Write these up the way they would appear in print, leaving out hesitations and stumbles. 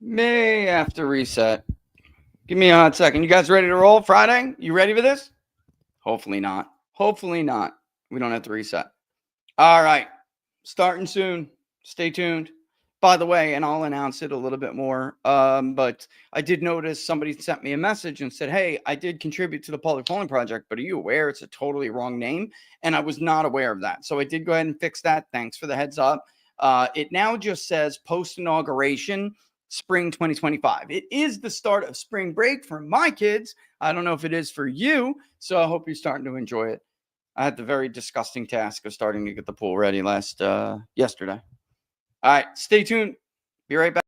May have to reset. Give me a hot second. You guys ready to roll Friday? You ready for this? Hopefully not. Hopefully not. We don't have to reset. All right. Starting soon. Stay tuned. By the way, and I'll announce it a little bit more, but I did notice somebody sent me a message and said, hey, I did contribute to the Public Polling Project, but are you aware it's a totally wrong name? And I was not aware of that. So I did go ahead and fix that. Thanks for the heads up. It now just says post-inauguration spring 2025. It is the start of spring break for my kids. I don't know if it is for you, so I hope you're starting to enjoy it. I had the very disgusting task of starting to get the pool ready yesterday. All right, stay tuned. Be right back.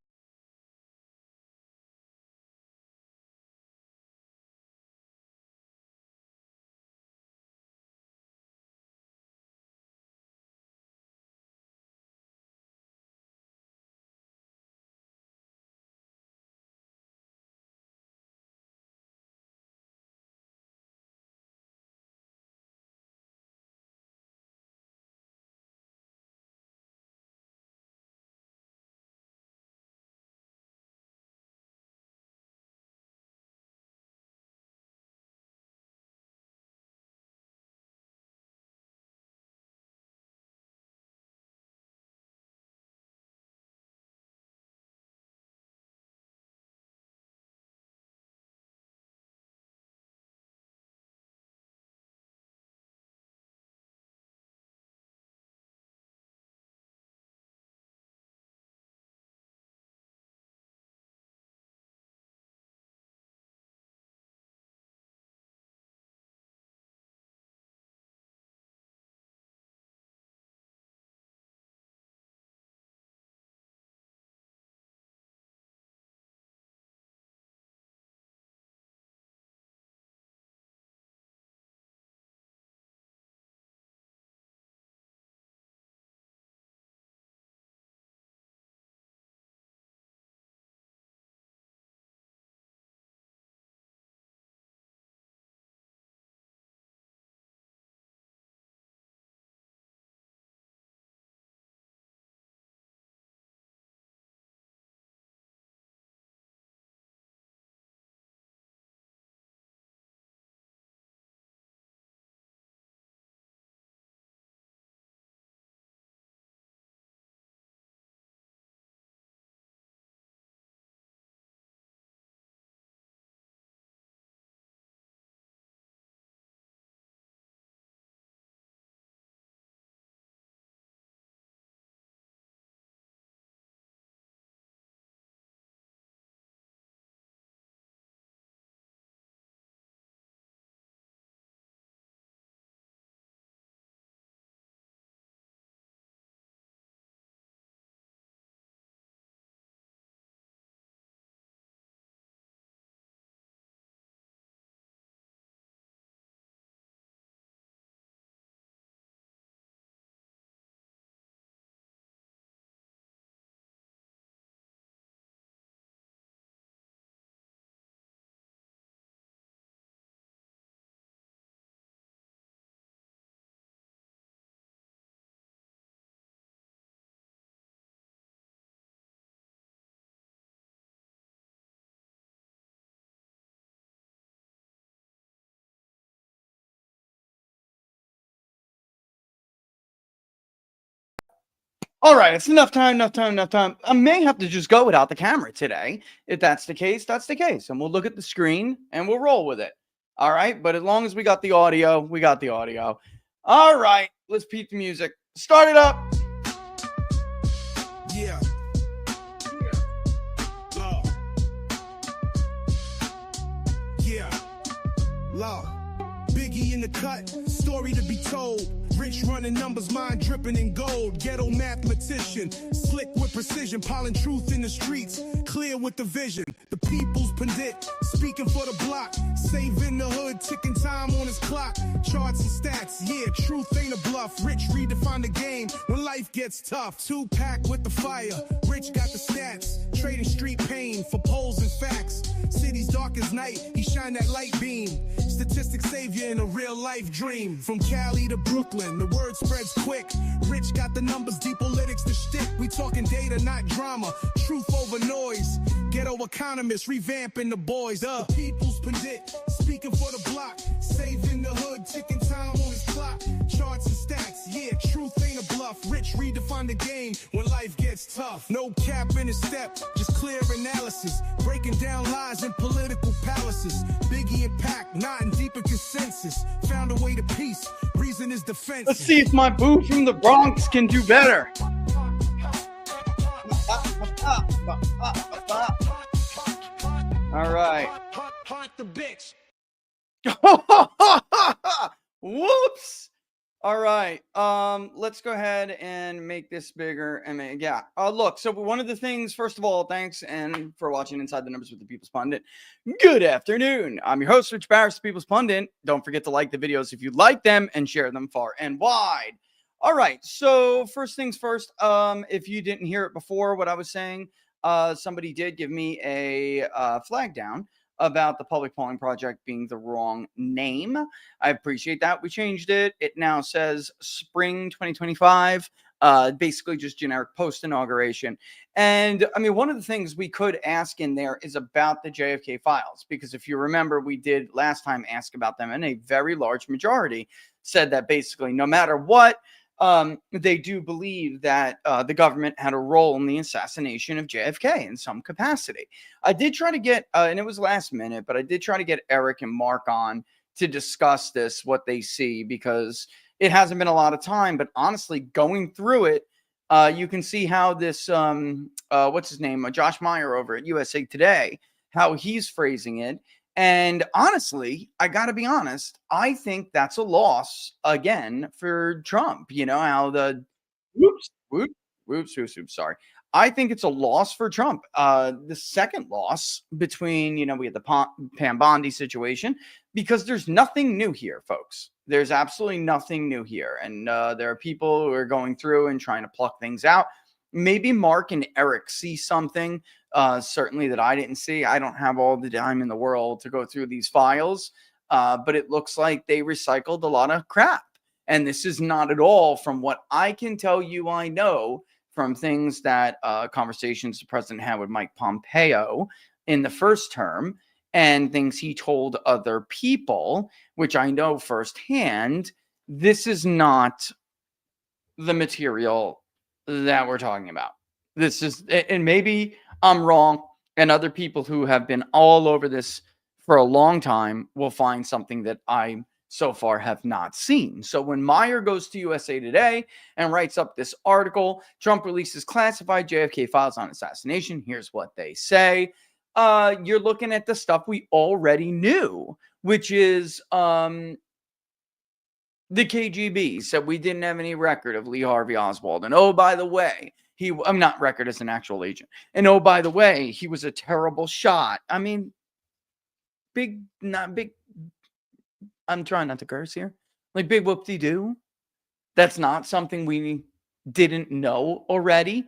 All right, it's enough time. I may have to just go without the camera today. If that's the case, that's the case. And we'll look at the screen and we'll roll with it. All right, but as long as we got the audio, we got the audio. All right, let's peep the music. Start it up. Yeah. Law. Yeah. Law. Biggie in the cut, story to be told. Rich running numbers, mind dripping in gold. Ghetto mathematician, slick with precision, piling truth in the streets, clear with the vision. The people's pundit, speaking for the block, saving the hood, ticking time on his clock. Charts and stats, yeah, truth ain't a bluff. Rich redefine the game when life gets tough. Two-pack with the fire, Rich got the stats. Trading street pain for polls and facts. City's dark as night, he shine that light beam. Statistics save you in a real life dream. From Cali to Brooklyn, freewheeling. The word spreads quick. Rich got the numbers, deep politics, the shtick. We talking data, not drama. Truth over noise. Ghetto economists revamping the boys. The people's pandit, speaking for the block. Saving the hood, ticking time on his clock. Charts and stats, yeah, truth ain't a bluff. Rich redefine the game when life gets tough. No cap in his step, just clear analysis. Breaking down lies in political palaces. Biggie and Pac, nodding deep in consensus. Found a way to peace, reason is defense. Let's see if my boo from the Bronx can do better. All right. Whoops. All right. Let's go ahead and make this bigger. And yeah. Look, so one of the things, first of all, thanks and for watching Inside the Numbers with the People's Pundit. Good afternoon. I'm your host, Rich Barris, the People's Pundit. Don't forget to like the videos if you like them and share them far and wide. All right. So first things first, if you didn't hear it before, what I was saying, somebody did give me a flag down about the Public Polling Project being the wrong name. I appreciate that. We changed it. It now says Spring 2025, basically just generic post-inauguration. And I mean, one of the things we could ask in there is about the JFK files, because if you remember, we did last time ask about them, and a very large majority said that basically no matter what, they do believe that the government had a role in the assassination of JFK in some capacity. I did try to get, and it was last minute, but I did try to get Eric and Mark on to discuss this, what they see, because it hasn't been a lot of time. But honestly, going through it, you can see how this, what's his name, Josh Meyer over at USA Today, how he's phrasing it. And honestly, I got to be honest, I think that's a loss again for Trump. You know, how the whoops, sorry. I think it's a loss for Trump. The second loss between, you know, we had the Pam Bondi situation, because there's nothing new here, folks. There's absolutely nothing new here. And there are people who are going through and trying to pluck things out. Maybe Mark and Eric see something, certainly that I didn't see. I don't have all the time in the world to go through these files, but it looks like they recycled a lot of crap. And this is not at all, from what I can tell you, I know from things that conversations the president had with Mike Pompeo in the first term, and things he told other people, which I know firsthand, this is not the material that we're talking about. This is, and maybe I'm wrong, and other people who have been all over this for a long time will find something that I so far have not seen. So when Meyer goes to USA Today and writes up this article, Trump releases classified JFK files on assassination, here's what they say. You're looking at the stuff we already knew, which is the KGB said we didn't have any record of Lee Harvey Oswald. And oh, by the way, I'm not record as an actual agent. And oh, by the way, he was a terrible shot. I mean, not big. I'm trying not to curse here. Like big whoop-de-doo. That's not something we didn't know already.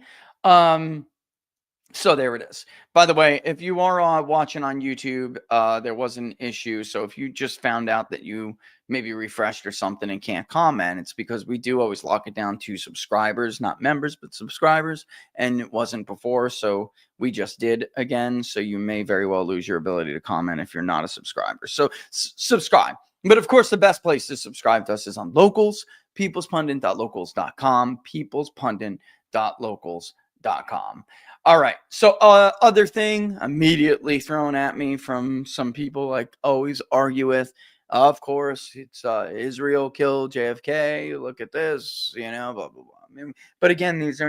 So there it is. By the way, if you are watching on YouTube, there was an issue. So if you just found out that you maybe refreshed or something and can't comment, it's because we do always lock it down to subscribers, not members, but subscribers. And it wasn't before, so we just did again. So you may very well lose your ability to comment if you're not a subscriber. So subscribe. But of course, the best place to subscribe to us is on Locals, peoplespundit.locals.com, peoplespundit.locals.com. All right. So other thing immediately thrown at me from some people I always argue with. Of course, it's Israel killed JFK. Look at this, you know, blah, blah, blah. I mean, but again, these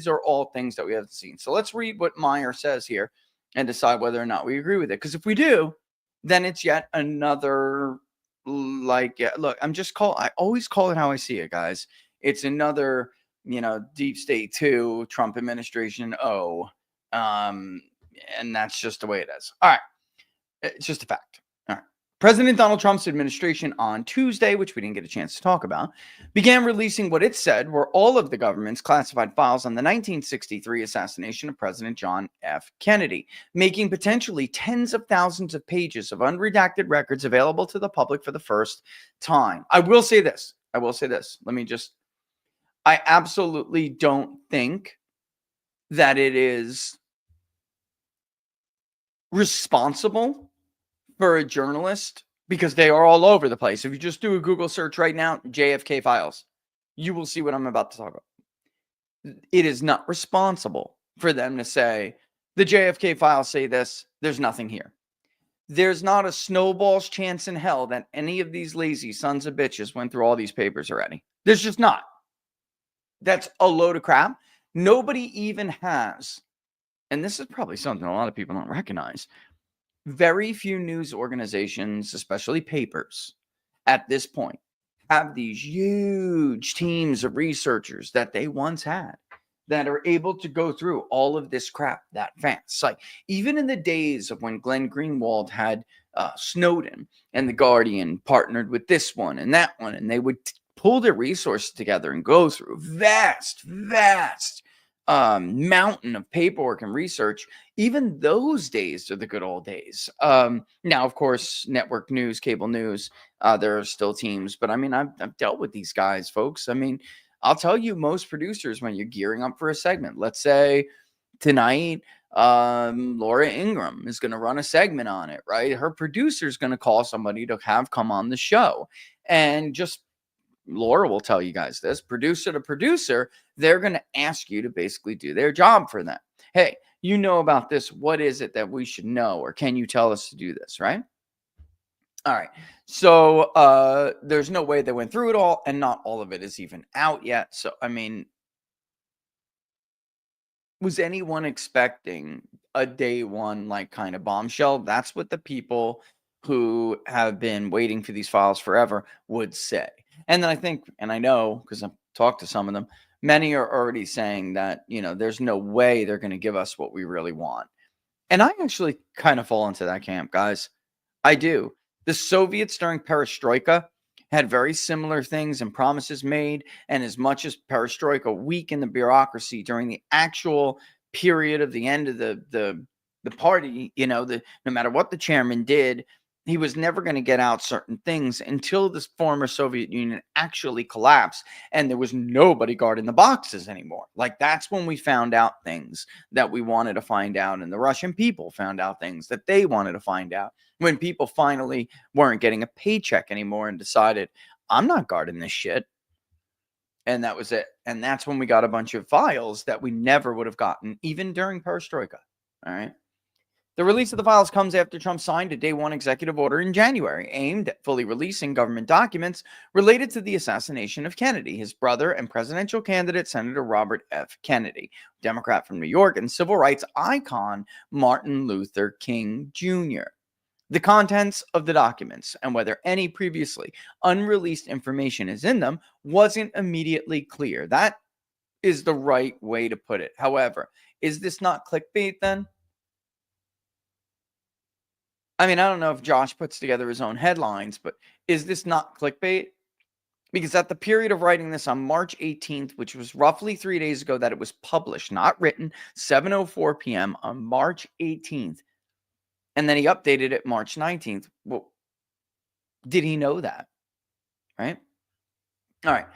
are all things that we haven't seen. So let's read what Meyer says here and decide whether or not we agree with it. Because if we do, then it's yet another, like, yeah, look, I always call it how I see it, guys. It's another, you know, deep state 2, Trump administration and that's just the way it is. All right. It's just a fact. All right. President Donald Trump's administration on Tuesday, which we didn't get a chance to talk about, began releasing what it said were all of the government's classified files on the 1963 assassination of President John F. Kennedy, making potentially tens of thousands of pages of unredacted records available to the public for the first time. I will say this. I will say this. I absolutely don't think that it is responsible for a journalist, because they are all over the place. If you just do a Google search right now, JFK files, you will see what I'm about to talk about. It is not responsible for them to say, the JFK files say this, there's nothing here. There's not a snowball's chance in hell that any of these lazy sons of bitches went through all these papers already. There's just not. That's a load of crap. Nobody even has, and this is probably something a lot of people don't recognize, very few news organizations, especially papers, at this point, have these huge teams of researchers that they once had that are able to go through all of this crap that fast. Like, even in the days of when Glenn Greenwald had Snowden and The Guardian partnered with this one and that one, and they would pull their resources together and go through vast mountain of paperwork and research. Even those days are the good old days. Now, of course, network news, cable news, there are still teams, but I mean, I've dealt with these guys, folks. I mean, I'll tell you, most producers, when you're gearing up for a segment, let's say tonight, Laura Ingraham is going to run a segment on it, right? Her producer is going to call somebody to have come on the show, and just Laura will tell you guys this, producer to producer, they're going to ask you to basically do their job for them. Hey, you know about this. What is it that we should know? Or can you tell us to do this, right? All right. So there's no way they went through it all, and not all of it is even out yet. So, I mean, was anyone expecting a day one, like, kind of bombshell? That's what the people who have been waiting for these files forever would say. And then I think, and I know because I've talked to some of them, many are already saying that, there's no way they're going to give us what we really want. And I actually kind of fall into that camp, guys. I do. The Soviets during Perestroika had very similar things and promises made. And as much as Perestroika weakened the bureaucracy during the actual period of the end of the party, no matter what the chairman did, he was never going to get out certain things until this former Soviet Union actually collapsed and there was nobody guarding the boxes anymore. Like, that's when we found out things that we wanted to find out, and the Russian people found out things that they wanted to find out. When people finally weren't getting a paycheck anymore and decided, I'm not guarding this shit. And that was it. And that's when we got a bunch of files that we never would have gotten, even during Perestroika. All right. The release of the files comes after Trump signed a day one executive order in January aimed at fully releasing government documents related to the assassination of Kennedy, his brother and presidential candidate, Senator Robert F. Kennedy, Democrat from New York, and civil rights icon Martin Luther King Jr. The contents of the documents and whether any previously unreleased information is in them wasn't immediately clear. That is the right way to put it. However, is this not clickbait then? I mean, I don't know if Josh puts together his own headlines, but is this not clickbait? Because at the period of writing this on March 18th, which was roughly 3 days ago that it was published, not written, 7:04 p.m. on March 18th, and then he updated it March 19th. Well, did he know that? Right? All right.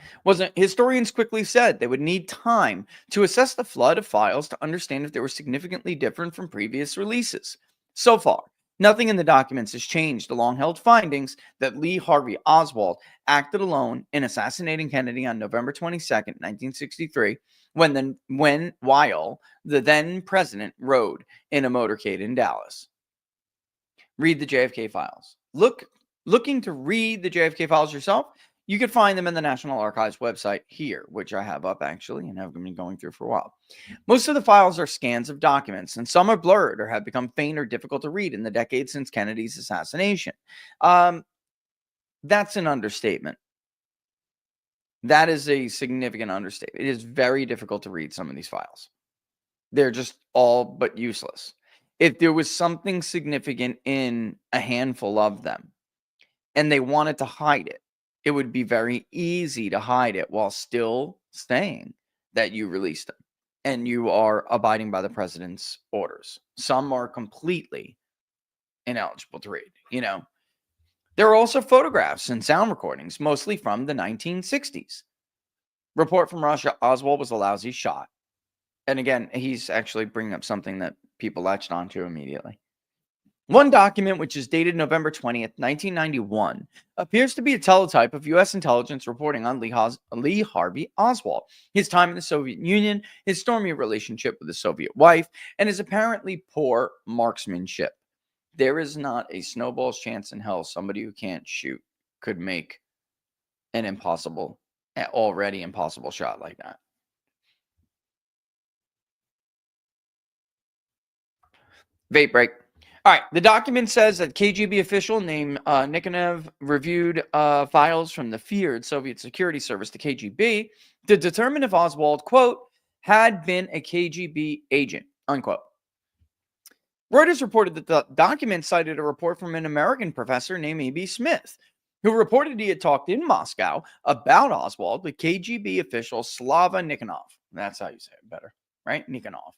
Historians quickly said they would need time to assess the flood of files to understand if they were significantly different from previous releases. So far, nothing in the documents has changed the long-held findings that Lee Harvey Oswald acted alone in assassinating Kennedy on November 22nd, 1963, while the then president rode in a motorcade in Dallas. Read the JFK files. Looking to read the JFK files yourself? You can find them in the National Archives website here, which I have up actually and have been going through for a while. Most of the files are scans of documents, and some are blurred or have become faint or difficult to read in the decades since Kennedy's assassination. That's an understatement. That is a significant understatement. It is very difficult to read some of these files. They're just all but useless. If there was something significant in a handful of them and they wanted to hide it, it would be very easy to hide it while still saying that you released them and you are abiding by the president's orders. Some are completely ineligible to read. There are also photographs and sound recordings, mostly from the 1960s. Report from Russia, Oswald was a lousy shot. And again, he's actually bringing up something that people latched onto immediately. One document, which is dated November 20th, 1991, appears to be a teletype of U.S. intelligence reporting on Lee Harvey Oswald, his time in the Soviet Union, his stormy relationship with his Soviet wife, and his apparently poor marksmanship. There is not a snowball's chance in hell somebody who can't shoot could make an already impossible shot like that. Vape break. All right. The document says that KGB official named Nikonov reviewed files from the feared Soviet security service, the KGB, to determine if Oswald, quote, had been a KGB agent, unquote. Reuters reported that the document cited a report from an American professor named A.B. Smith, who reported he had talked in Moscow about Oswald with KGB official Slava Nikonov. That's how you say it better, right? Nikonov.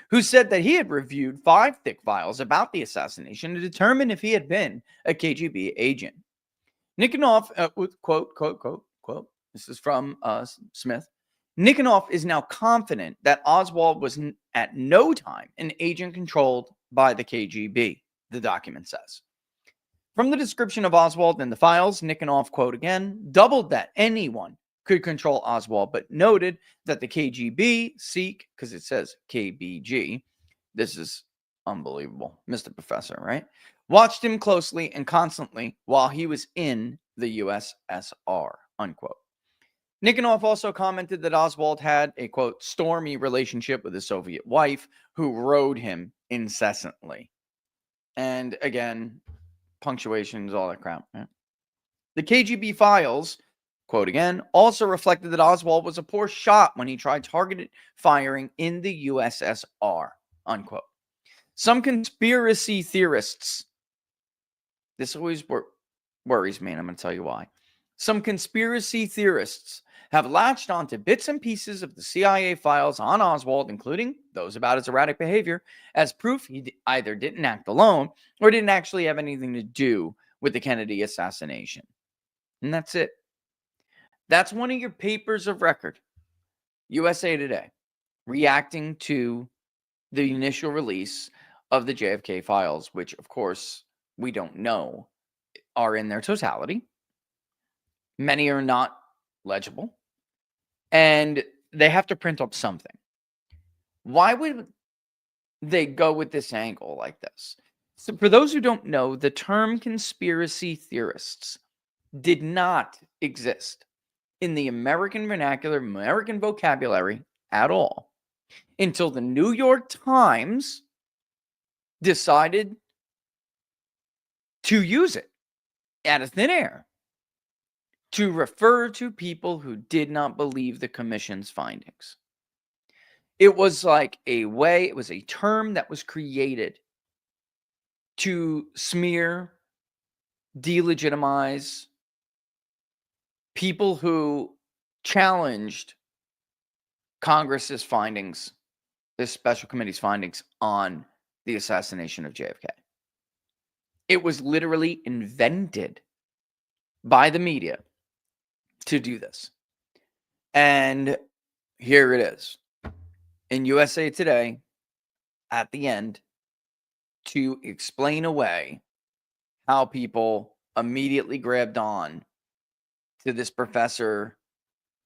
Who said that he had reviewed 5 thick files about the assassination to determine if he had been a KGB agent. Nikonov, quote, this is from Smith, Nikonov is now confident that Oswald was at no time an agent controlled by the KGB, the document says. From the description of Oswald in the files, Nikonov, quote again, doubled that anyone could control Oswald, but noted that the KGB, seek, because it says KBG, this is unbelievable, Mr. Professor, right? Watched him closely and constantly while he was in the USSR, unquote. Nikonov also commented that Oswald had a, quote, stormy relationship with his Soviet wife who rode him incessantly. And again, punctuations, all that crap. Right? The KGB files, quote again, also reflected that Oswald was a poor shot when he tried targeted firing in the USSR, unquote. Some conspiracy theorists, this always worries me, and I'm going to tell you why. Some conspiracy theorists have latched onto bits and pieces of the CIA files on Oswald, including those about his erratic behavior, as proof he either didn't act alone or didn't actually have anything to do with the Kennedy assassination. And that's it. That's one of your papers of record, USA Today, reacting to the initial release of the JFK files, which, of course, we don't know are in their totality. Many are not legible, and they have to print up something. Why would they go with this angle like this? So for those who don't know, the term conspiracy theorists did not exist in the American vernacular, American vocabulary at all until the New York Times decided to use it out of thin air to refer to people who did not believe the commission's findings. It was like it was a term that was created to smear, delegitimize people who challenged Congress's findings, this special committee's findings on the assassination of JFK. It was literally invented by the media to do this. And here it is in USA Today at the end to explain away how people immediately grabbed on to this professor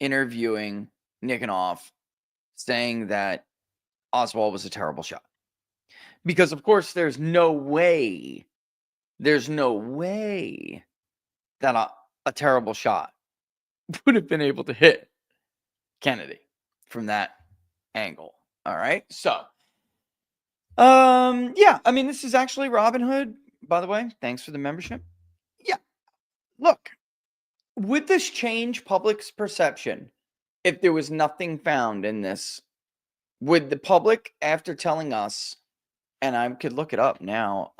interviewing Nikonov saying that Oswald was a terrible shot. Because, of course, there's no way that a terrible shot would have been able to hit Kennedy from that angle. All right. So, yeah, I mean, this is actually Robin Hood, by the way. Thanks for the membership. Yeah. Look, would this change public's perception if there was nothing found in this? Would the public, after telling us, and I could look it up now,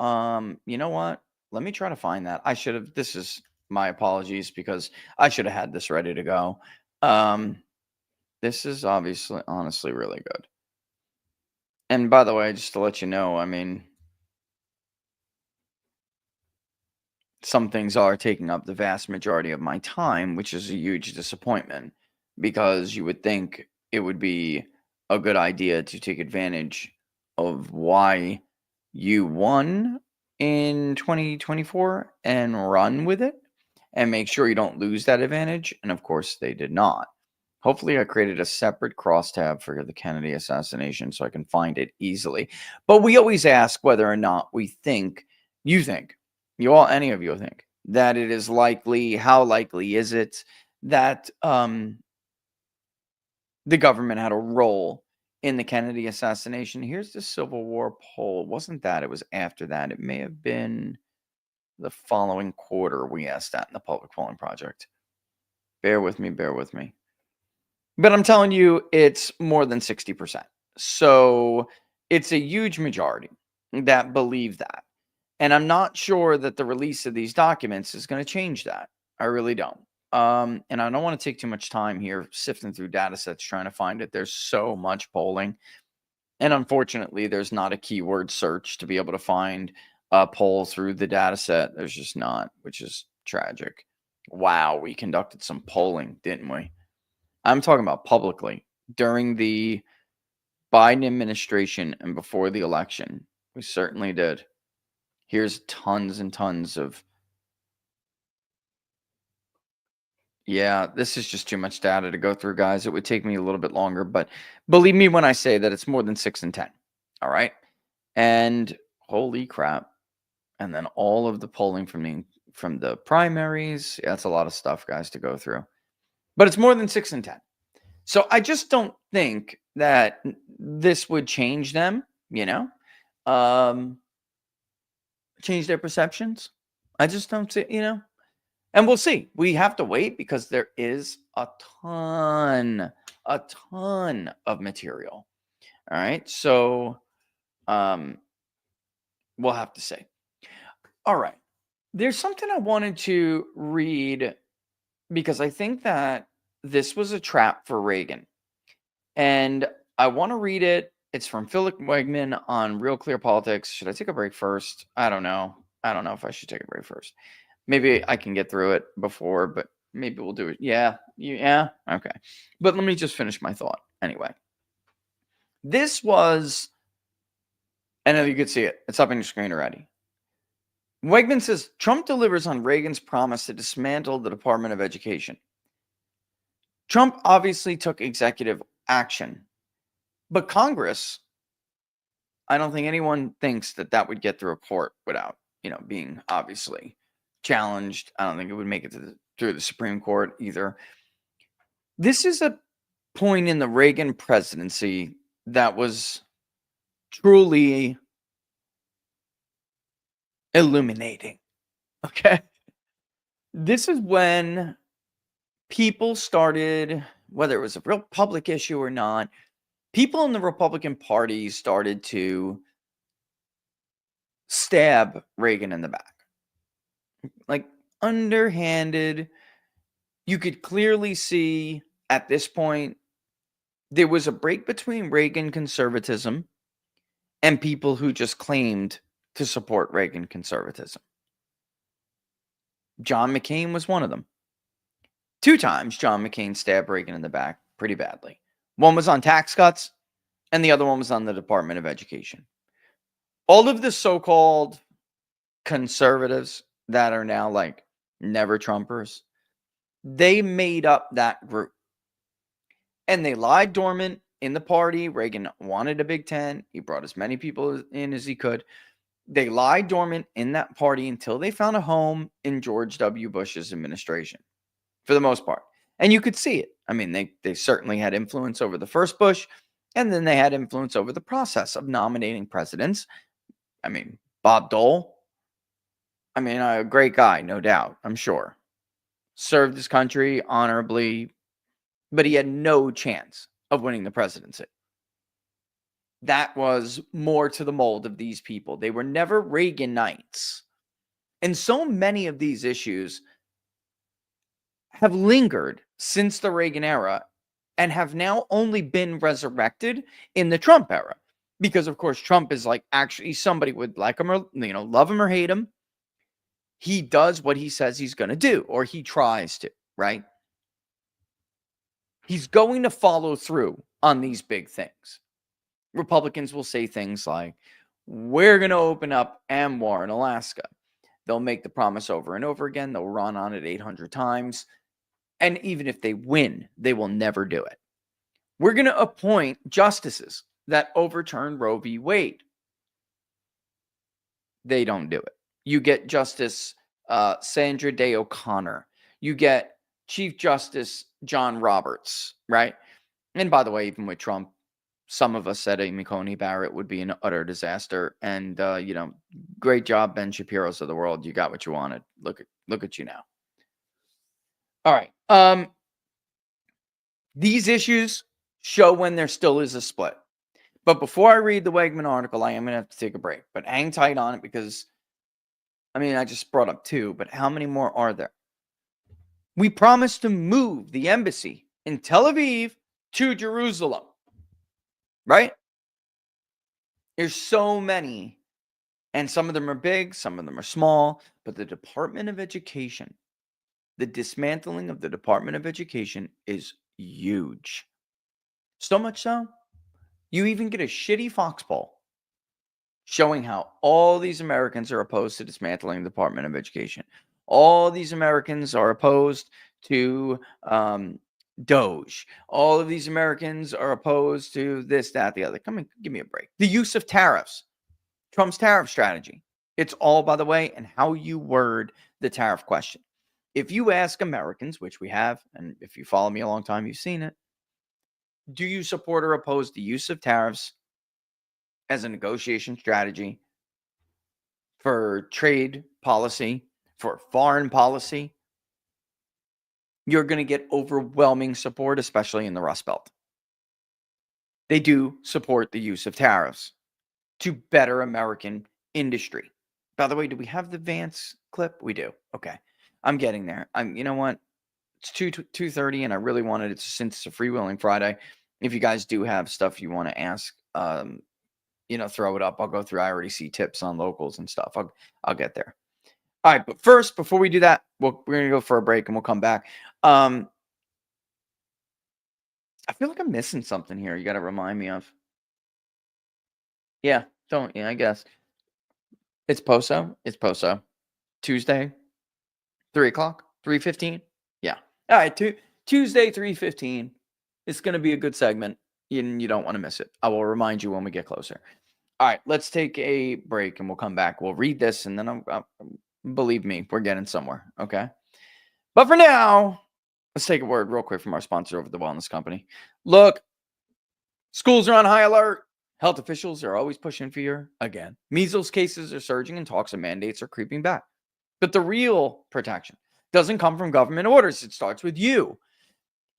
you know what? Let me try to find that. I should have, this is my apologies because I should have had this ready to go. This is honestly really good. And by the way, just to let you know, I mean, some things are taking up the vast majority of my time, which is a huge disappointment because you would think it would be a good idea to take advantage of why you won in 2024 and run with it and make sure you don't lose that advantage. And of course, they did not. Hopefully, I created a separate crosstab for the Kennedy assassination so I can find it easily. But we always ask whether or not we think, any of you think that it is likely. How likely is it that the government had a role in the Kennedy assassination? Here's the Civil War poll. It wasn't that. It was after that. It may have been the following quarter we asked that in the Public Polling Project. Bear with me. Bear with me. But I'm telling you, it's more than 60%. So it's a huge majority that believe that. And I'm not sure that the release of these documents is going to change that. I really don't. And I don't want to take too much time here sifting through data sets trying to find it. There's so much polling. And unfortunately, there's not a keyword search to be able to find a poll through the data set. There's just not, which is tragic. Wow, we conducted some polling, didn't we? I'm talking about publicly during the Biden administration and before the election. We certainly did. Here's tons and tons of. Yeah, this is just too much data to go through, guys. It would take me a little bit longer, but believe me when I say that it's more than 6 and 10. All right. And holy crap. And then all of the polling from the primaries. Yeah, that's a lot of stuff, guys, to go through. But it's more than 6 and 10. So I just don't think that this would change them, change their perceptions. I just don't see, and we'll see. We have to wait because there is a ton of material. All right. So we'll have to see. All right. There's something I wanted to read because I think that this was a trap for Reagan. And I want to read it. It's from Philip Wegman on Real Clear Politics. Should I take a break first? I don't know. I don't know if I should take a break first. Maybe I can get through it before, but maybe we'll do it. Yeah. Okay. But let me just finish my thought anyway. This was, and you could see it. It's up on your screen already. Wegman says, Trump delivers on Reagan's promise to dismantle the Department of Education. Trump obviously took executive action, but Congress, I don't think anyone thinks that would get through a court without, being obviously challenged. I don't think it would make it through the Supreme Court either. This is a point in the Reagan presidency that was truly illuminating. Okay. This is when people started, whether it was a real public issue or not, people in the Republican Party started to stab Reagan in the back. Like underhanded. You could clearly see at this point, there was a break between Reagan conservatism and people who just claimed to support Reagan conservatism. John McCain was one of them. 2 times, John McCain stabbed Reagan in the back pretty badly. One was on tax cuts, and the other one was on the Department of Education. All of the so-called conservatives that are now like never Trumpers, they made up that group. And they lied dormant in the party. Reagan wanted a Big Tent. He brought as many people in as he could. They lied dormant in that party until they found a home in George W. Bush's administration, for the most part. And you could see it. I mean, they certainly had influence over the first Bush, and then they had influence over the process of nominating presidents. I mean, Bob Dole, a great guy, no doubt, I'm sure. Served his country honorably, but he had no chance of winning the presidency. That was more to the mold of these people. They were never Reaganites. And so many of these issues have lingered since the Reagan era and have now only been resurrected in the Trump era. Because, of course, Trump is like actually somebody would like him or, love him or hate him. he does what he says he's going to do, or he tries to, right? He's going to follow through on these big things. Republicans will say things like, we're going to open up AmWar in Alaska. They'll make the promise over and over again. They'll run on it 800 times. And even if they win, they will never do it. We're going to appoint justices that overturn Roe v. Wade. They don't do it. You get Justice Sandra Day O'Connor. You get Chief Justice John Roberts, right? And by the way, even with Trump, some of us said Amy Coney Barrett would be an utter disaster. And, great job, Ben Shapiro's of the world. You got what you wanted. Look at you now. All right. These issues show when there still is a split. But before I read the Wegman article, I am going to have to take a break. But hang tight on it because, I just brought up 2, but how many more are there? We promised to move the embassy in Tel Aviv to Jerusalem, right? There's so many, and some of them are big, some of them are small, but the Department of Education, the dismantling of the Department of Education is huge. So much so, you even get a shitty Fox poll showing how all these Americans are opposed to dismantling the Department of Education. All these Americans are opposed to Doge. All of these Americans are opposed to this, that, the other. Come and give me a break. The use of tariffs, Trump's tariff strategy. It's all, by the way, and how you word the tariff question. If you ask Americans, which we have, and if you follow me a long time, you've seen it. Do you support or oppose the use of tariffs as a negotiation strategy for trade policy, for foreign policy? You're going to get overwhelming support, especially in the Rust Belt. They do support the use of tariffs to better American industry. By the way, do we have the Vance clip? We do. Okay. I'm getting there. You know what? It's 2:30 and I really wanted it, since it's a Freewheeling Friday. If you guys do have stuff you want to ask, throw it up. I'll go through. I already see tips on locals and stuff. I'll get there. All right, but first, before we do that, we're going to go for a break and we'll come back. I feel like I'm missing something here. You got to remind me of. Yeah, I guess. It's POSO. Tuesday, 3 o'clock, 3:15. Yeah. All right, Tuesday, 3:15. It's going to be a good segment. You don't want to miss it. I will remind you when we get closer. All right, let's take a break and we'll come back. We'll read this and then believe me, we're getting somewhere, okay? But for now, let's take a word real quick from our sponsor over at the Wellness Company. Look, schools are on high alert. Health officials are always pushing fear again. Measles cases are surging and talks of mandates are creeping back. But the real protection doesn't come from government orders. It starts with you.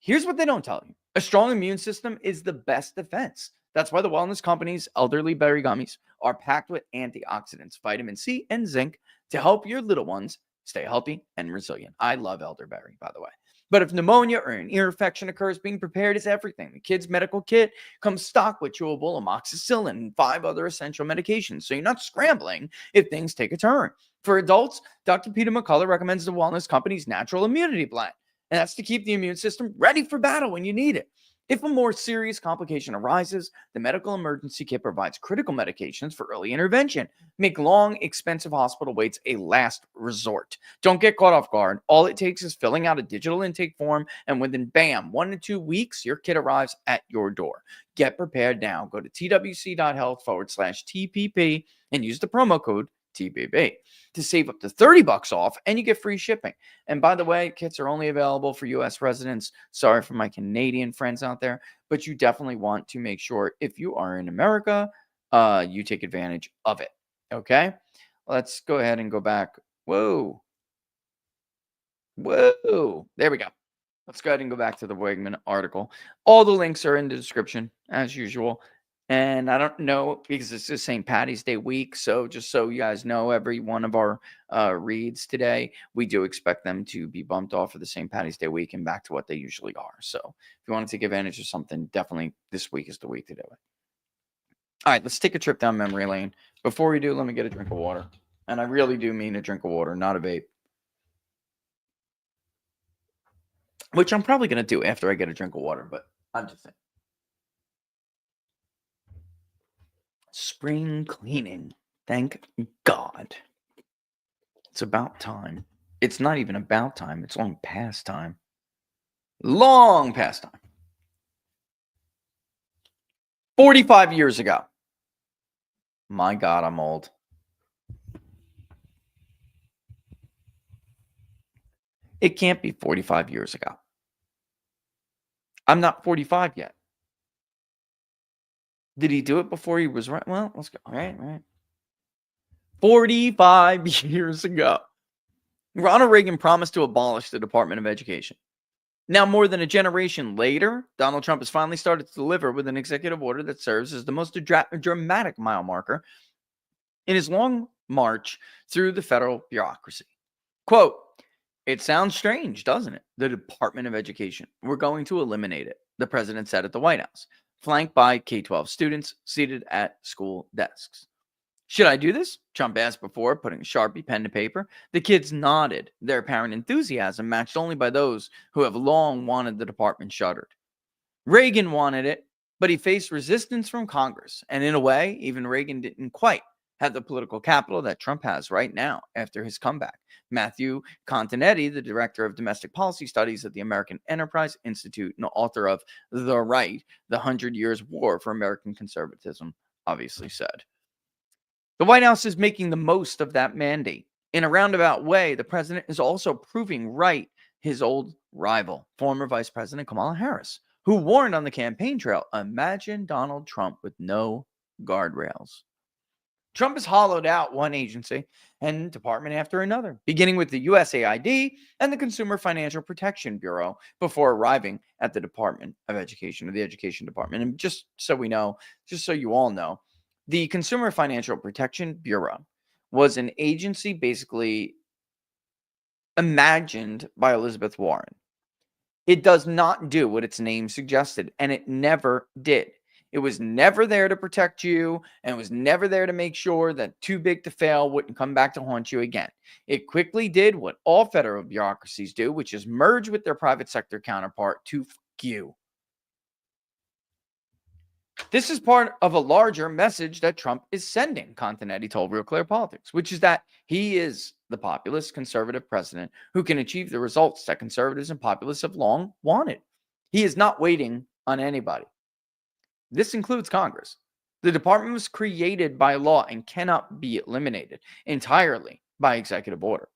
Here's what they don't tell you. A strong immune system is the best defense. That's why the Wellness Company's elderly berry gummies are packed with antioxidants, vitamin C, and zinc to help your little ones stay healthy and resilient. I love elderberry, by the way. But if pneumonia or an ear infection occurs, being prepared is everything. The kids' medical kit comes stocked with chewable amoxicillin and 5 other essential medications, so you're not scrambling if things take a turn. For adults, Dr. Peter McCullough recommends the Wellness Company's Natural Immunity Blend, and that's to keep the immune system ready for battle when you need it. If a more serious complication arises, the medical emergency kit provides critical medications for early intervention. Make long, expensive hospital waits a last resort. Don't get caught off guard. All it takes is filling out a digital intake form, and within, 1 to 2 weeks, your kit arrives at your door. Get prepared now. Go to twc.health/TPP and use the promo code TPP to save up to $30 off, and you get free shipping. And by the way, kits are only available for U.S. residents. Sorry for my Canadian friends out there, but you definitely want to make sure if you are in America, you take advantage of it. Okay, let's go ahead and go back. Whoa, there we go. Let's go ahead and go back to the Wegman article. All the links are in the description as usual. And I don't know, because it's just St. Patty's Day week. So just so you guys know, every one of our reads today, we do expect them to be bumped off for the St. Patty's Day week and back to what they usually are. So if you want to take advantage of something, definitely this week is the week to do it. All right, let's take a trip down memory lane. Before we do, let me get a drink of water. And I really do mean a drink of water, not a vape. Which I'm probably going to do after I get a drink of water, but I'm just saying. Spring cleaning. Thank God. It's about time. It's not even about time. It's long past time. Long past time. 45 years ago. My God, I'm old. It can't be 45 years ago. I'm not 45 yet. Did he do it before he was right? Well, let's go. All right. 45 years ago. Ronald Reagan promised to abolish the Department of Education. Now, more than a generation later, Donald Trump has finally started to deliver with an executive order that serves as the most dramatic mile marker in his long march through the federal bureaucracy. Quote, "It sounds strange, doesn't it? The Department of Education. We're going to eliminate it," the president said at the White House, flanked by K-12 students seated at school desks. "Should I do this?" Trump asked before putting a Sharpie pen to paper. The kids nodded, their apparent enthusiasm matched only by those who have long wanted the department shuttered. Reagan wanted it, but he faced resistance from Congress. And in a way, even Reagan didn't quite have the political capital that Trump has right now after his comeback. Matthew Continetti, the director of domestic policy studies at the American Enterprise Institute and author of The Right, The 100 Years War for American Conservatism, obviously said. The White House is making the most of that mandate. In a roundabout way, the president is also proving right his old rival, former Vice President Kamala Harris, who warned on the campaign trail, imagine Donald Trump with no guardrails. Trump has hollowed out one agency and department after another, beginning with the USAID and the Consumer Financial Protection Bureau before arriving at the Department of Education, or the Education Department. And just so we know, just so you all know, the Consumer Financial Protection Bureau was an agency basically imagined by Elizabeth Warren. It does not do what its name suggested, and it never did. It was never there to protect you, and it was never there to make sure that too big to fail wouldn't come back to haunt you again. It quickly did what all federal bureaucracies do, which is merge with their private sector counterpart to fuck you. This is part of a larger message that Trump is sending, Continetti told Real Clear Politics, which is that he is the populist conservative president who can achieve the results that conservatives and populists have long wanted. He is not waiting on anybody. This includes Congress. The department was created by law and cannot be eliminated entirely by executive order.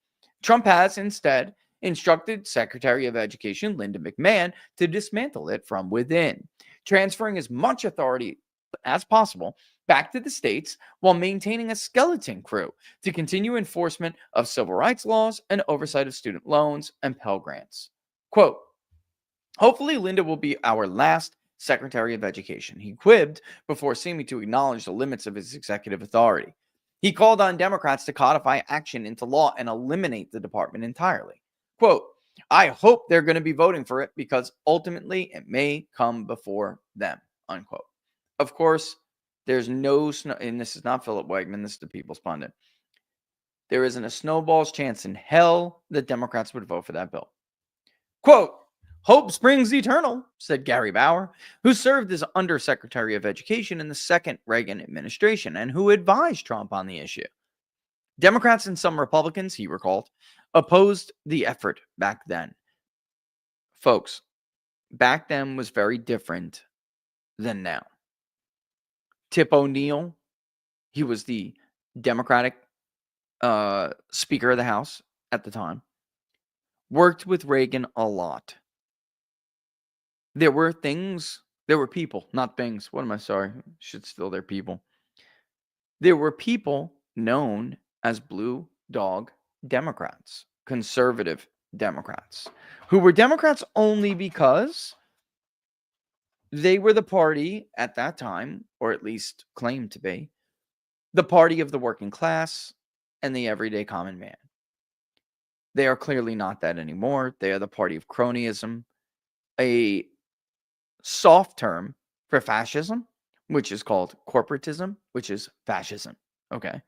Trump has instead instructed Secretary of Education Linda McMahon to dismantle it from within, transferring as much authority as possible back to the states while maintaining a skeleton crew to continue enforcement of civil rights laws and oversight of student loans and Pell Grants. Quote, "Hopefully Linda will be our last Secretary of Education," he quipped before seeming to acknowledge the limits of his executive authority. He called on Democrats to codify action into law and eliminate the department entirely. Quote, "I hope they're going to be voting for it because ultimately it may come before them," unquote. Of course, there's no, and this is not Philip Wegman, this is the People's Pundit. There isn't a snowball's chance in hell that Democrats would vote for that bill. Quote, "Hope springs eternal," said Gary Bauer, who served as Undersecretary of Education in the second Reagan administration and who advised Trump on the issue. Democrats and some Republicans, he recalled, opposed the effort back then. Folks, back then was very different than now. Tip O'Neill, he was the Democratic Speaker of the House at the time, worked with Reagan a lot. There were people, not things. What am I sorry? Should still there people. There were people known as Blue Dog Democrats, conservative Democrats, who were Democrats only because they were the party at that time, or at least claimed to be, the party of the working class and the everyday common man. They are clearly not that anymore. They are the party of cronyism, a soft term for fascism, which is called corporatism, which is fascism. Okay.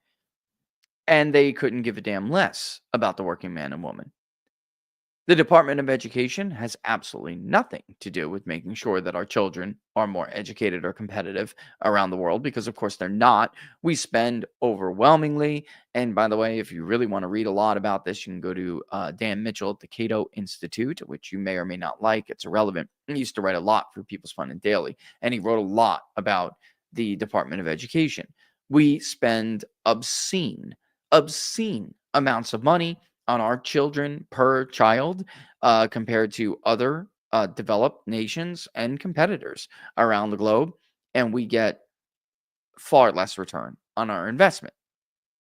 and they couldn't give a damn less about the working man and woman. The Department of Education has absolutely nothing to do with making sure that our children are more educated or competitive around the world, because of course they're not. We spend overwhelmingly, and by the way, if you really want to read a lot about this, you can go to Dan Mitchell at the Cato Institute, which you may or may not like. It's irrelevant. He used to write a lot for People's Fun and Daily, and he wrote a lot about the Department of Education. We spend obscene amounts of money on our children per child compared to other developed nations and competitors around the globe, and we get far less return on our investment.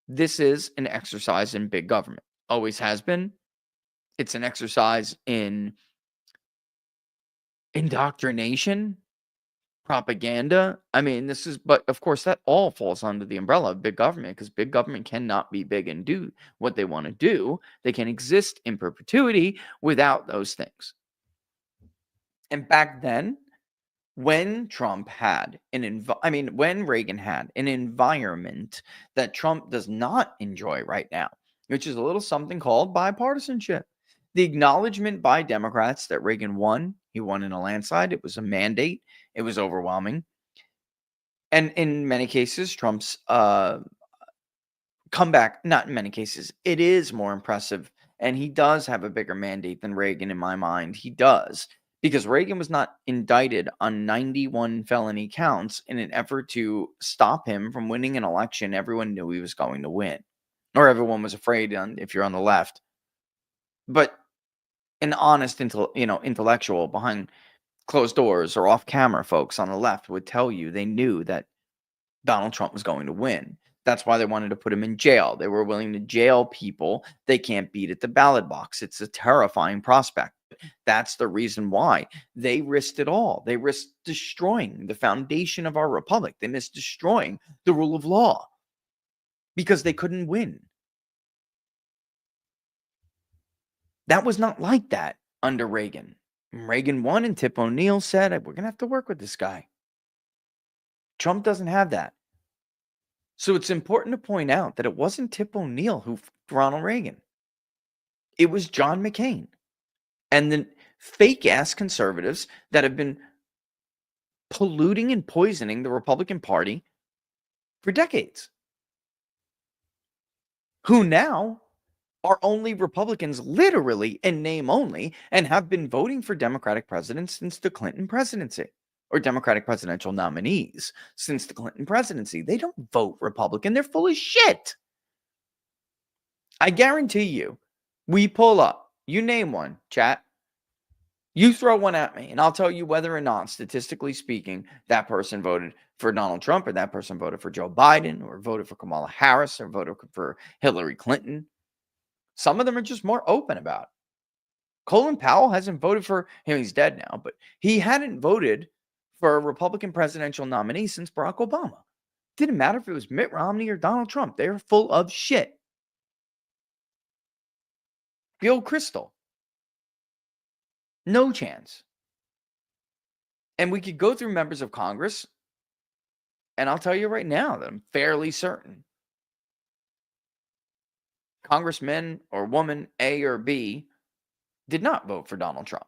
This is an exercise in big government. Always has been. It's an exercise in indoctrination, propaganda. I mean, but of course, that all falls under the umbrella of big government, because big government cannot be big and do what they want to do. They can exist in perpetuity without those things. And back then, when Trump had when Reagan had an environment that Trump does not enjoy right now, which is a little something called bipartisanship. The acknowledgement by Democrats that Reagan won. He won in a landslide. It was a mandate. It was overwhelming. And in many cases, Trump's comeback, not in many cases, it is more impressive. And he does have a bigger mandate than Reagan in my mind. He does. Because Reagan was not indicted on 91 felony counts in an effort to stop him from winning an election everyone knew he was going to win. Or everyone was afraid if you're on the left. But an honest intellectual behind closed doors or off camera folks on the left would tell you they knew that Donald Trump was going to win. That's why they wanted to put him in jail. They were willing to jail people they can't beat at the ballot box. It's a terrifying prospect. That's the reason why they risked it all. They risked destroying the foundation of our republic. They missed destroying the rule of law because they couldn't win. That was not like that under Reagan. Reagan won, and Tip O'Neill said, we're going to have to work with this guy. Trump doesn't have that. So it's important to point out that it wasn't Tip O'Neill who fucked Ronald Reagan. It was John McCain and the fake-ass conservatives that have been polluting and poisoning the Republican Party for decades, who now are only Republicans, literally in name only, and have been voting for Democratic presidents since the Clinton presidency, or Democratic presidential nominees since the Clinton presidency. They don't vote Republican. They're full of shit. I guarantee you, we pull up, you name one, chat, you throw one at me, and I'll tell you whether or not, statistically speaking, that person voted for Donald Trump, or that person voted for Joe Biden, or voted for Kamala Harris, or voted for Hillary Clinton. Some of them are just more open about it. Colin Powell hasn't voted for him. He's dead now, but he hadn't voted for a Republican presidential nominee since Barack Obama. Didn't matter if it was Mitt Romney or Donald Trump. They're full of shit. Bill Kristol. No chance. And we could go through members of Congress, and I'll tell you right now that I'm fairly certain Congressman or woman A or B did not vote for Donald Trump.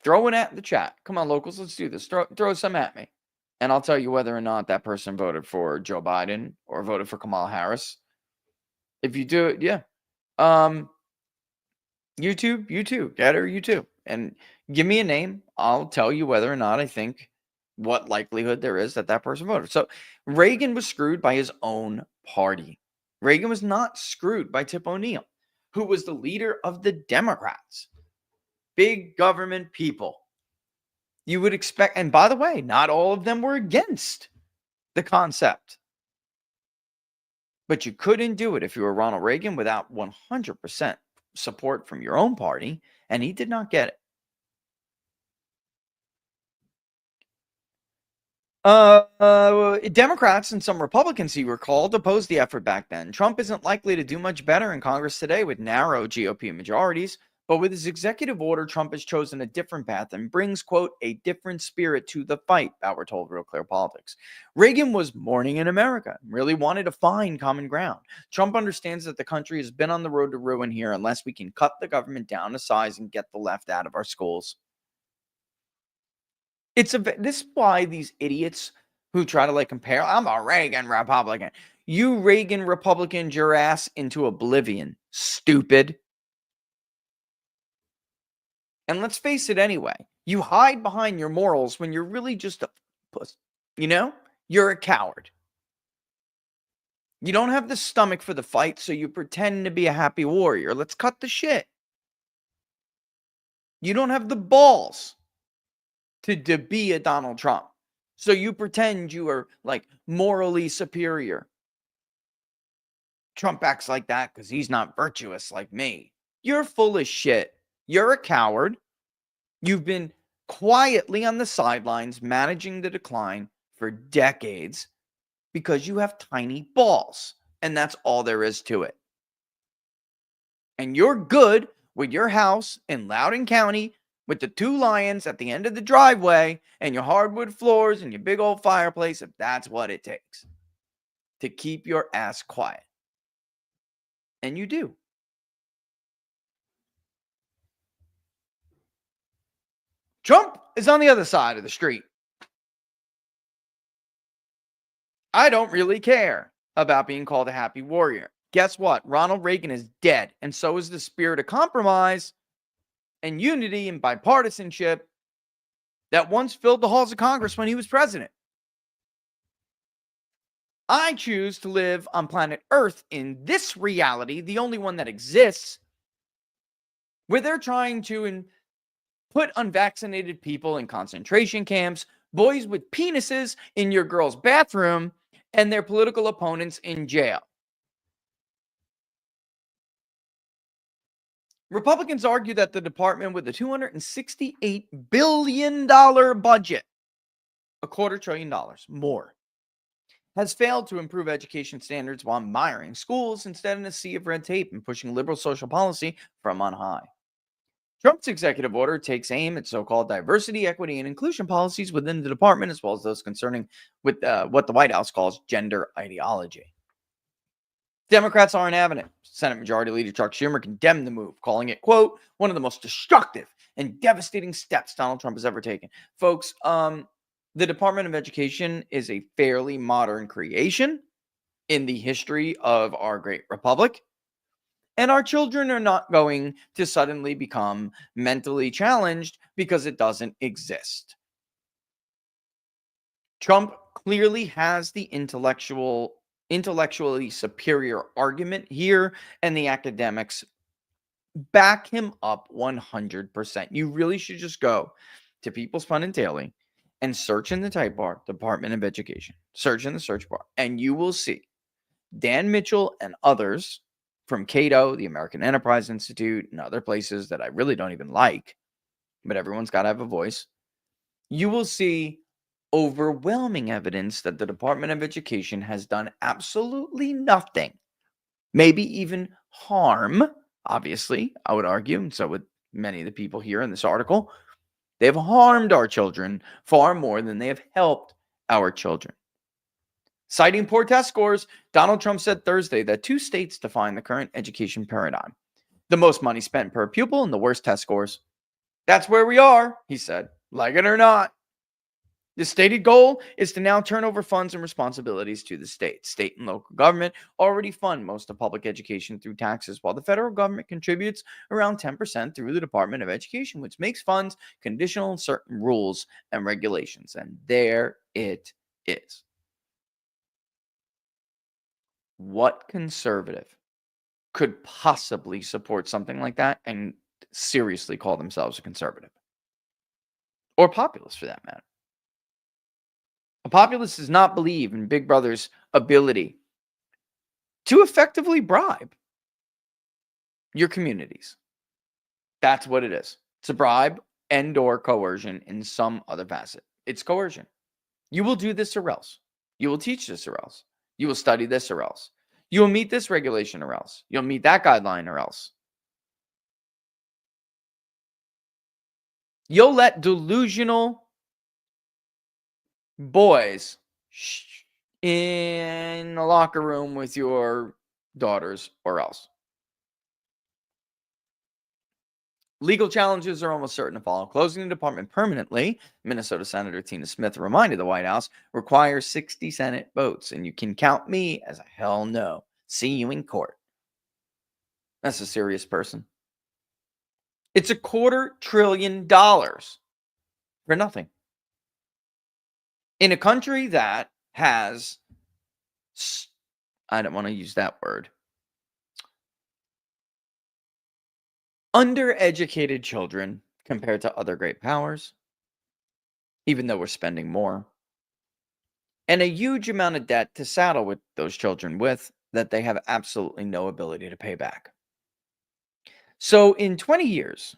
Throw it at the chat. Come on, locals, let's do this. Throw some at me. And I'll tell you whether or not that person voted for Joe Biden or voted for Kamala Harris. If you do it, yeah. You too. Get her, you too. And give me a name. I'll tell you whether or not I think what likelihood there is that that person voted. So Reagan was screwed by his own party. Reagan was not screwed by Tip O'Neill, who was the leader of the Democrats. Big government people. You would expect, and by the way, not all of them were against the concept. But you couldn't do it if you were Ronald Reagan without 100% support from your own party, and he did not get it. Democrats and some Republicans, he recalled, opposed the effort back then. Trump isn't likely to do much better in Congress today with narrow GOP majorities, But with his executive order, Trump has chosen a different path and brings, quote, a different spirit to the fight, Bauer told Real Clear Politics. Reagan was mourning in America, really wanted to find common ground. Trump understands that the country has been on the road to ruin here unless we can cut the government down to size and get the left out of our schools. This is why these idiots who try to compare, I'm a Reagan Republican. You Reagan Republicaned your ass into oblivion, stupid. And let's face it anyway, you hide behind your morals when you're really just a puss. You're a coward. You don't have the stomach for the fight, so you pretend to be a happy warrior. Let's cut the shit. You don't have the balls to be a Donald Trump, so you pretend you are morally superior. Trump acts like that because he's not virtuous like me. You're full of shit. You're a coward. You've been quietly on the sidelines managing the decline for decades because you have tiny balls. And that's all there is to it. And you're good with your house in Loudoun County with the 2 lions at the end of the driveway and your hardwood floors and your big old fireplace if that's what it takes to keep your ass quiet. And you do. Trump is on the other side of the street. I don't really care about being called a happy warrior. Guess what? Ronald Reagan is dead, and so is the spirit of compromise and unity and bipartisanship that once filled the halls of Congress when he was president. I choose to live on planet Earth in this reality, the only one that exists, where they're trying to put unvaccinated people in concentration camps, boys with penises in your girl's bathroom, and their political opponents in jail. Republicans argue that the department with a $268 billion budget, $250 billion more, has failed to improve education standards while miring schools instead in a sea of red tape and pushing liberal social policy from on high. Trump's executive order takes aim at so-called diversity, equity, and inclusion policies within the department, as well as those concerning with what the White House calls gender ideology. Democrats aren't having it. Senate Majority Leader Chuck Schumer condemned the move, calling it, quote, one of the most destructive and devastating steps Donald Trump has ever taken. Folks, the Department of Education is a fairly modern creation in the history of our great republic. And our children are not going to suddenly become mentally challenged because it doesn't exist. Trump clearly has the intellectually superior argument here, and the academics back him up 100%. You really should just go to People's Fun and Daily and search in the type bar, Department of Education. Search in the search bar, and you will see Dan Mitchell and others from Cato, the American Enterprise Institute, and other places that I really don't even like, but everyone's got to have a voice. You will see overwhelming evidence that the Department of Education has done absolutely nothing, maybe even harm, obviously, I would argue, and so would many of the people here in this article. They've harmed our children far more than they have helped our children. Citing poor test scores, Donald Trump said Thursday that 2 states define the current education paradigm: the most money spent per pupil and the worst test scores. That's where we are, he said, like it or not. The stated goal is to now turn over funds and responsibilities to the state. State and local government already fund most of public education through taxes, while the federal government contributes around 10% through the Department of Education, which makes funds conditional on certain rules and regulations. And there it is. What conservative could possibly support something like that and seriously call themselves a conservative? Or populist, for that matter. A populist does not believe in Big Brother's ability to effectively bribe your communities. That's what it is. It's a bribe and or coercion in some other facet. It's coercion. You will do this or else. You will teach this or else. You will study this or else. You will meet this regulation or else. You'll meet that guideline or else. You'll let delusional boys in a locker room with your daughters or else. Legal challenges are almost certain to follow. Closing the department permanently, Minnesota Senator Tina Smith reminded the White House, requires 60 Senate votes, and you can count me as a hell no. See you in court. That's a serious person. It's $250 billion for nothing. In a country that has, I don't want to use that word, undereducated children compared to other great powers, even though we're spending more, and a huge amount of debt to saddle with those children with that they have absolutely no ability to pay back. So in 20 years,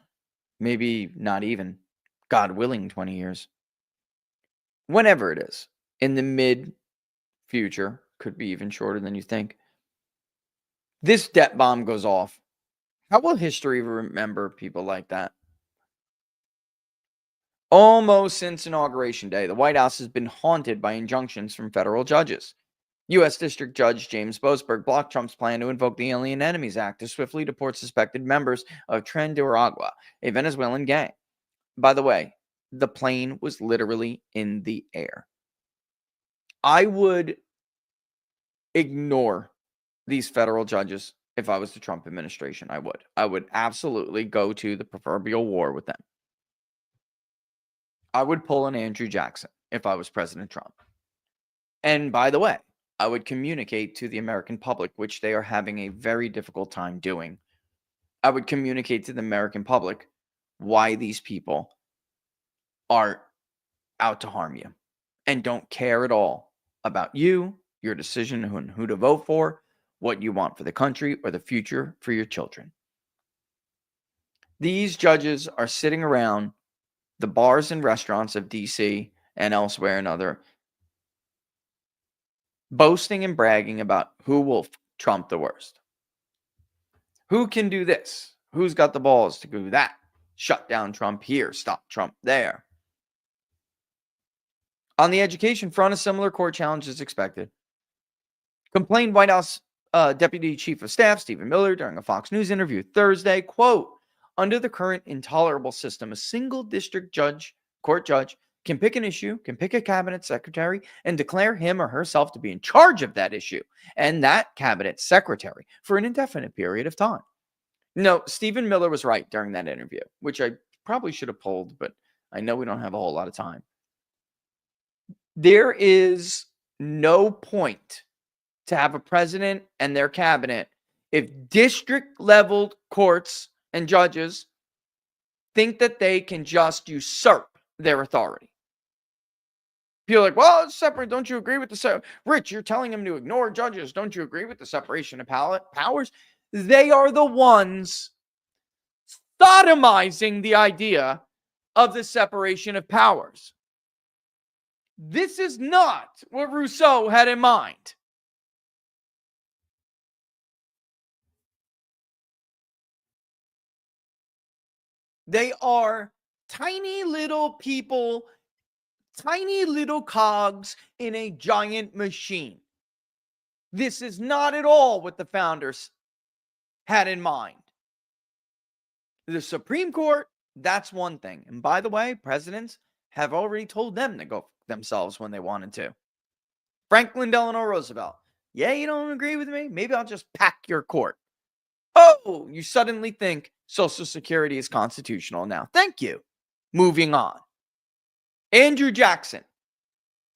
maybe not even, God willing, 20 years, whenever it is, in the mid future, could be even shorter than you think, this debt bomb goes off. How will history remember people like that? Almost since Inauguration Day, the White House has been haunted by injunctions from federal judges. U.S. District Judge James Boasberg blocked Trump's plan to invoke the Alien Enemies Act to swiftly deport suspected members of Tren de Aragua, a Venezuelan gang. By the way, the plane was literally in the air. I would ignore these federal judges if I was the Trump administration. I would absolutely go to the proverbial war with them. I would pull an Andrew Jackson if I was President Trump. And by the way, I would communicate to the American public, which they are having a very difficult time doing. I would communicate to the American public why these people are out to harm you and don't care at all about you, your decision on who to vote for, what you want for the country, or the future for your children. These judges are sitting around the bars and restaurants of D.C. and elsewhere and other, boasting and bragging about who will Trump the worst. Who can do this? Who's got the balls to do that? Shut down Trump here, stop Trump there. On the education front, a similar court challenge is expected. Complained White House Deputy Chief of Staff Stephen Miller during a Fox News interview Thursday, quote, under the current intolerable system, a single district court judge can pick an issue, can pick a cabinet secretary, and declare him or herself to be in charge of that issue and that cabinet secretary for an indefinite period of time. No, Stephen Miller was right during that interview, which I probably should have pulled, but I know we don't have a whole lot of time. There is no point to have a president and their cabinet if district-level courts and judges think that they can just usurp their authority. People are like, well, it's separate. Don't you agree with the Rich, you're telling him to ignore judges. Don't you agree with the separation of powers? They are the ones sodomizing the idea of the separation of powers. This is not what Rousseau had in mind. They are tiny little people, tiny little cogs in a giant machine. This is not at all what the founders had in mind. The Supreme Court, that's one thing. And by the way, presidents have already told them to go themselves when they wanted to. Franklin Delano Roosevelt. Yeah, you don't agree with me? Maybe I'll just pack your court. Oh, you suddenly think Social Security is constitutional now. Thank you. Moving on. Andrew Jackson.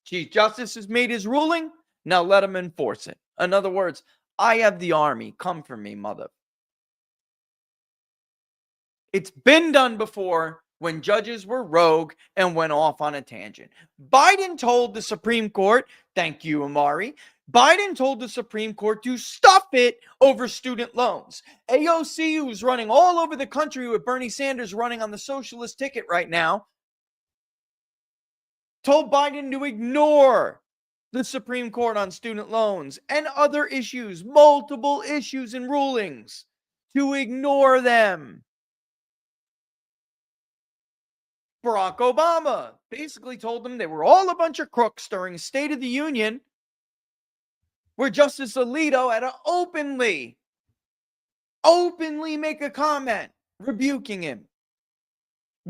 Chief Justice has made his ruling. Now let him enforce it. In other words, I have the army. Come for me, mother. It's been done before when judges were rogue and went off on a tangent. Biden told the Supreme Court, thank you, Amari. Biden told the Supreme Court to stop it over student loans. AOC, who's running all over the country with Bernie Sanders running on the socialist ticket right now, told Biden to ignore the Supreme Court on student loans and other issues, multiple issues and rulings, to ignore them. Barack Obama basically told them they were all a bunch of crooks during a State of the Union, where Justice Alito had to openly make a comment rebuking him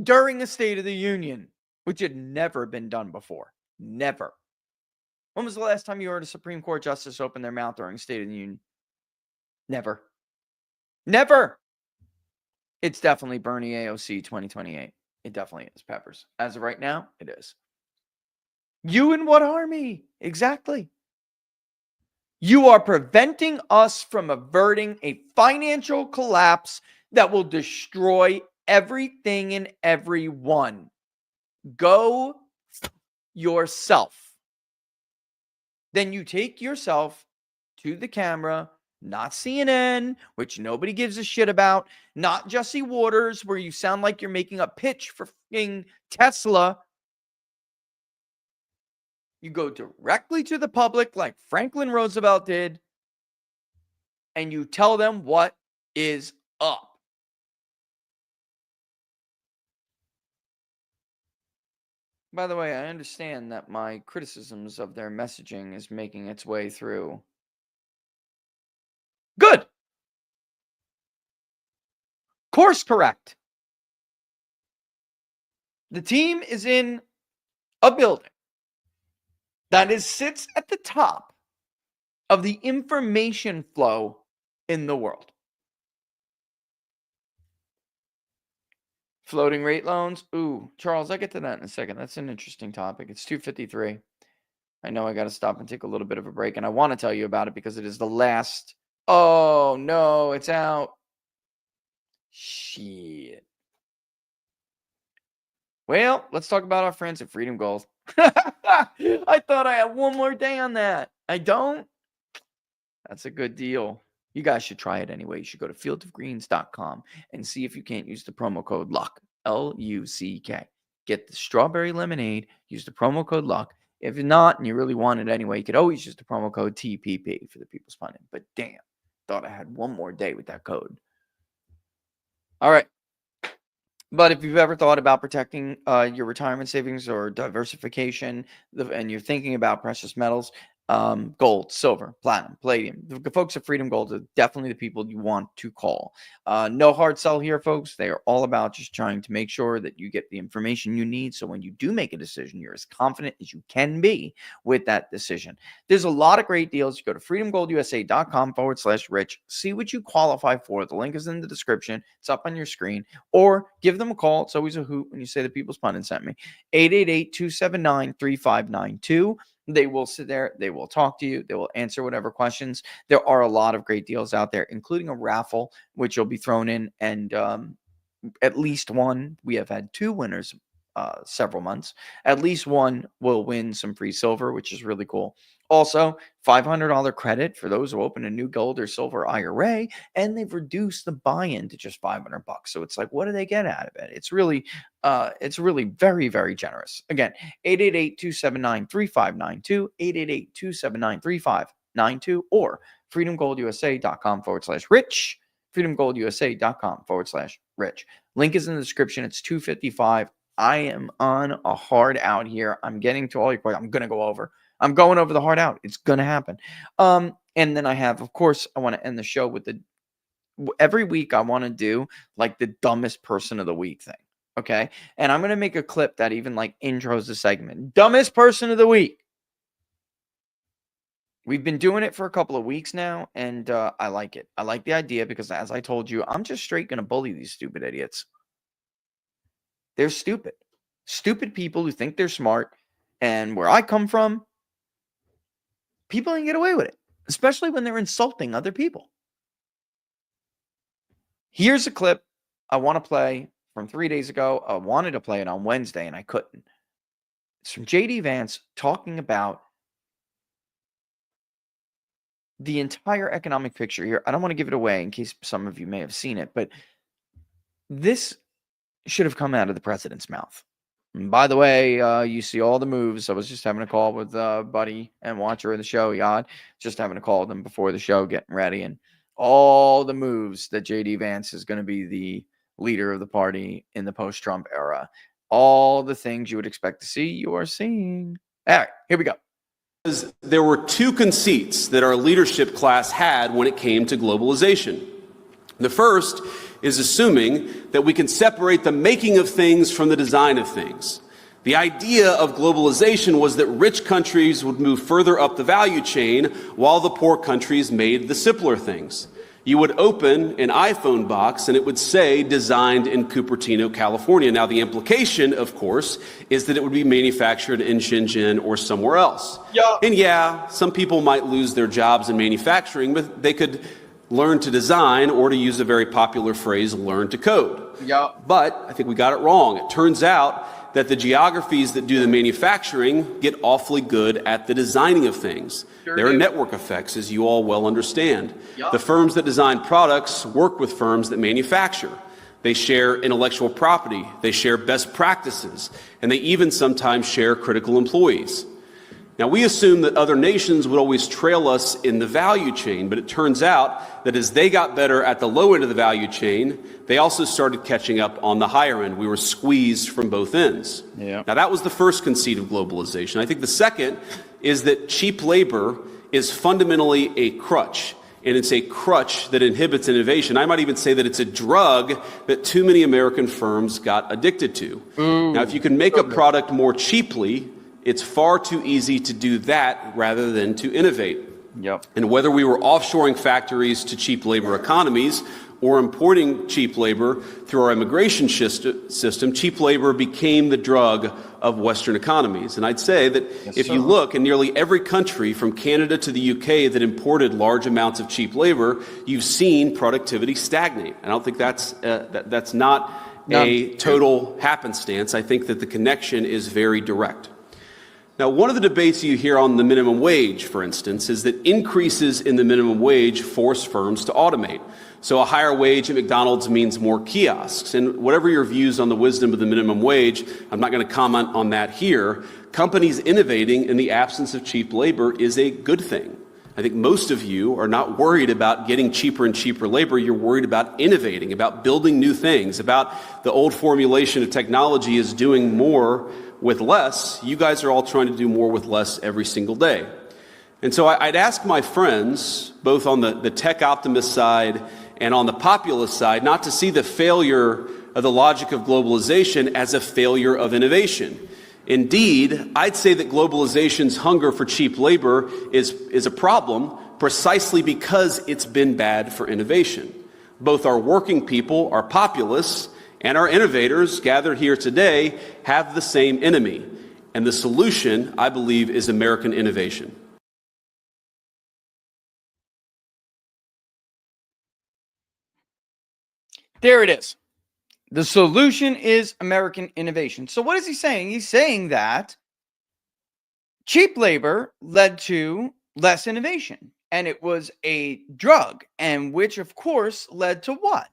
during a State of the Union, which had never been done before. Never. When was the last time you heard a Supreme Court justice open their mouth during State of the Union? Never. Never. It's definitely Bernie AOC 2028. It definitely is, Peppers. As of right now, it is. You and what army? Exactly. You are preventing us from averting a financial collapse that will destroy everything and everyone. Go yourself. Then you take yourself to the camera, not CNN, which nobody gives a shit about, not Jesse Waters, where you sound like you're making a pitch for fucking Tesla. You go directly to the public like Franklin Roosevelt did, and you tell them what is up. By the way, I understand that my criticisms of their messaging is making its way through. Good. Course correct. The team is in a building that sits at the top of the information flow in the world. Floating rate loans. Ooh, Charles, I'll get to that in a second. That's an interesting topic. It's 2:53. I know I got to stop and take a little bit of a break, and I want to tell you about it because it is the last. Oh, no, it's out. Shit. Well, let's talk about our friends at Freedom Gold. I thought I had one more day on that. I don't. That's a good deal. You guys should try it anyway. You should go to fieldofgreens.com and see if you can't use the promo code LUCK, L-U-C-K. Get the strawberry lemonade. Use the promo code LUCK. If not, and you really want it anyway, you could always use the promo code TPP for the people's punting. But damn, thought I had one more day with that code. All right. But if you've ever thought about protecting your retirement savings or diversification, and you're thinking about precious metals, gold, silver, platinum, palladium, the folks at Freedom Gold are definitely the people you want to call. No hard sell here, folks. They are all about just trying to make sure that you get the information you need. So when you do make a decision, you're as confident as you can be with that decision. There's a lot of great deals. You go to freedomgoldusa.com/rich. See what you qualify for. The link is in the description. It's up on your screen. Or give them a call. It's always a hoot when you say the People's Pundit sent me. 888-279-3592. They will sit there. They will talk to you. They will answer whatever questions. There are a lot of great deals out there, including a raffle, which will be thrown in. And at least one, we have had 2 winners several months. At least one will win some free silver, which is really cool. Also, $500 credit for those who open a new gold or silver IRA, and they've reduced the buy-in to just $500. So it's like, what do they get out of it? It's really very, very generous. Again, 888-279-3592, 888-279-3592, or freedomgoldusa.com/rich, freedomgoldusa.com/rich. Link is in the description. It's 2:55. I am on a hard out here. I'm getting to all your questions. I'm going over the hard out. It's going to happen. And then I have, of course, I want to end the show with every week I want to do like the dumbest person of the week thing. Okay. And I'm going to make a clip that even like intros the segment. Dumbest person of the week. We've been doing it for a couple of weeks now, and I like it. I like the idea because, as I told you, I'm just straight going to bully these stupid idiots. They're stupid. Stupid people who think they're smart. And where I come from, people can get away with it, especially when they're insulting other people. Here's a clip I want to play from 3 days ago. I wanted to play it on Wednesday, and I couldn't. It's from J.D. Vance talking about the entire economic picture here. I don't want to give it away in case some of you may have seen it, but this should have come out of the president's mouth. And by the way, you see all the moves. I was just having a call with a buddy and watcher of the show, Yad. Just having a call with him before the show, getting ready, and all the moves that J.D. Vance is going to be the leader of the party in the post-Trump era. all the things you would expect to see, you are seeing. All right, here we go. There were two conceits that our leadership class had when it came to globalization. The first is assuming that we can separate the making of things from the design of things. The idea of globalization was that rich countries would move further up the value chain while the poor countries made the simpler things. You would open an iPhone box and it would say designed in Cupertino, California. Now, the implication, of course, is that it would be manufactured in Shenzhen or somewhere else. Yeah. And yeah, some people might lose their jobs in manufacturing, but they could learn to design, or to use a very popular phrase, learn to code. Yeah. But I think we got it wrong. It turns out that the geographies that do the manufacturing get awfully good at the designing of things. There are network effects, as you all well understand. Yep. The firms that design products work with firms that manufacture. They share intellectual property, they share best practices, and they even sometimes share critical employees. Now, we assume that other nations would always trail us in the value chain, but it turns out that as they got better at the low end of the value chain, they also started catching up on the higher end. We were squeezed from both ends. Yeah. Now, that was the first conceit of globalization. I think the second is that cheap labor is fundamentally a crutch, and it's a crutch that inhibits innovation. I might even say that it's a drug that too many American firms got addicted to. Now, if you can make a product more cheaply, it's far too easy to do that rather than to innovate. Yep. And whether we were offshoring factories to cheap labor economies or importing cheap labor through our immigration system, cheap labor became the drug of Western economies. And I'd say that if you look in nearly every country from Canada to the UK that imported large amounts of cheap labor, you've seen productivity stagnate. I don't think that's not a total happenstance. I think that the connection is very direct. Now, one of the debates you hear on the minimum wage, for instance, is that increases in the minimum wage force firms to automate. So a higher wage at McDonald's means more kiosks. And whatever your views on the wisdom of the minimum wage, I'm not going to comment on that here. Companies innovating in the absence of cheap labor is a good thing. I think most of you are not worried about getting cheaper and cheaper labor. You're worried about innovating, about building new things, about the old formulation of technology is doing more with less. You guys are all trying to do more with less every single day. And so I'd ask my friends, both on the tech optimist side and on the populist side, not to see the failure of the logic of globalization as a failure of innovation. Indeed, I'd say that globalization's hunger for cheap labor is a problem precisely because it's been bad for innovation. Both our working people, our populists, and our innovators gathered here today have the same enemy. And the solution, I believe, is American innovation. There it is. The solution is American innovation. So what is he saying? He's saying that cheap labor led to less innovation, and it was a drug, and which, of course, led to what?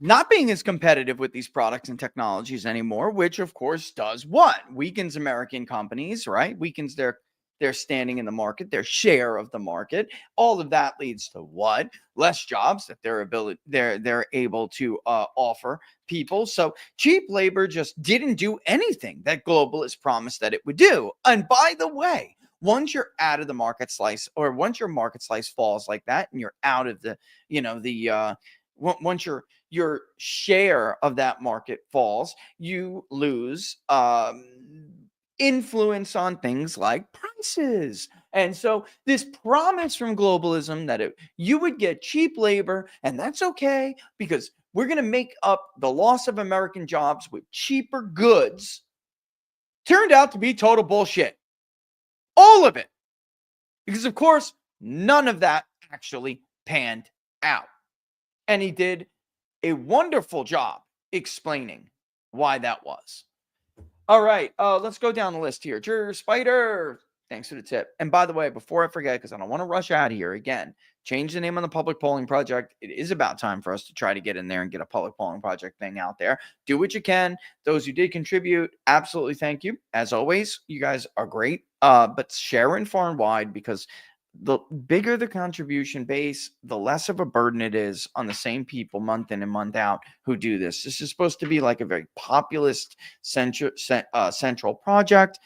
Not being as competitive with these products and technologies anymore, which, of course, does what? Weakens American companies, right? Weakens their standing in the market, their share of the market. All of that leads to what? Less jobs that they're able to offer people. So cheap labor just didn't do anything that globalists promised that it would do. And by the way, once you're out of the market slice, or once your market slice falls like that, and you're out of the, once your share of that market falls, you lose influence on things like prices. And so this promise from globalism that you would get cheap labor, and that's okay because we're going to make up the loss of American jobs with cheaper goods, turned out to be total bullshit. All of it. Because, of course, none of that actually panned out. And he did a wonderful job explaining why that was. All right, let's go down the list here. Jer Spider, thanks for the tip. And by the way, before I forget, because I don't want to rush out of here again, change the name on the public polling project. It is about time for us to try to get in there and get a public polling project thing out there. Do what you can. Those who did contribute, absolutely thank you. As always, you guys are great. But share it far and wide, because the bigger the contribution base, the less of a burden it is on the same people month in and month out who do this. This is supposed to be like a very populist central project.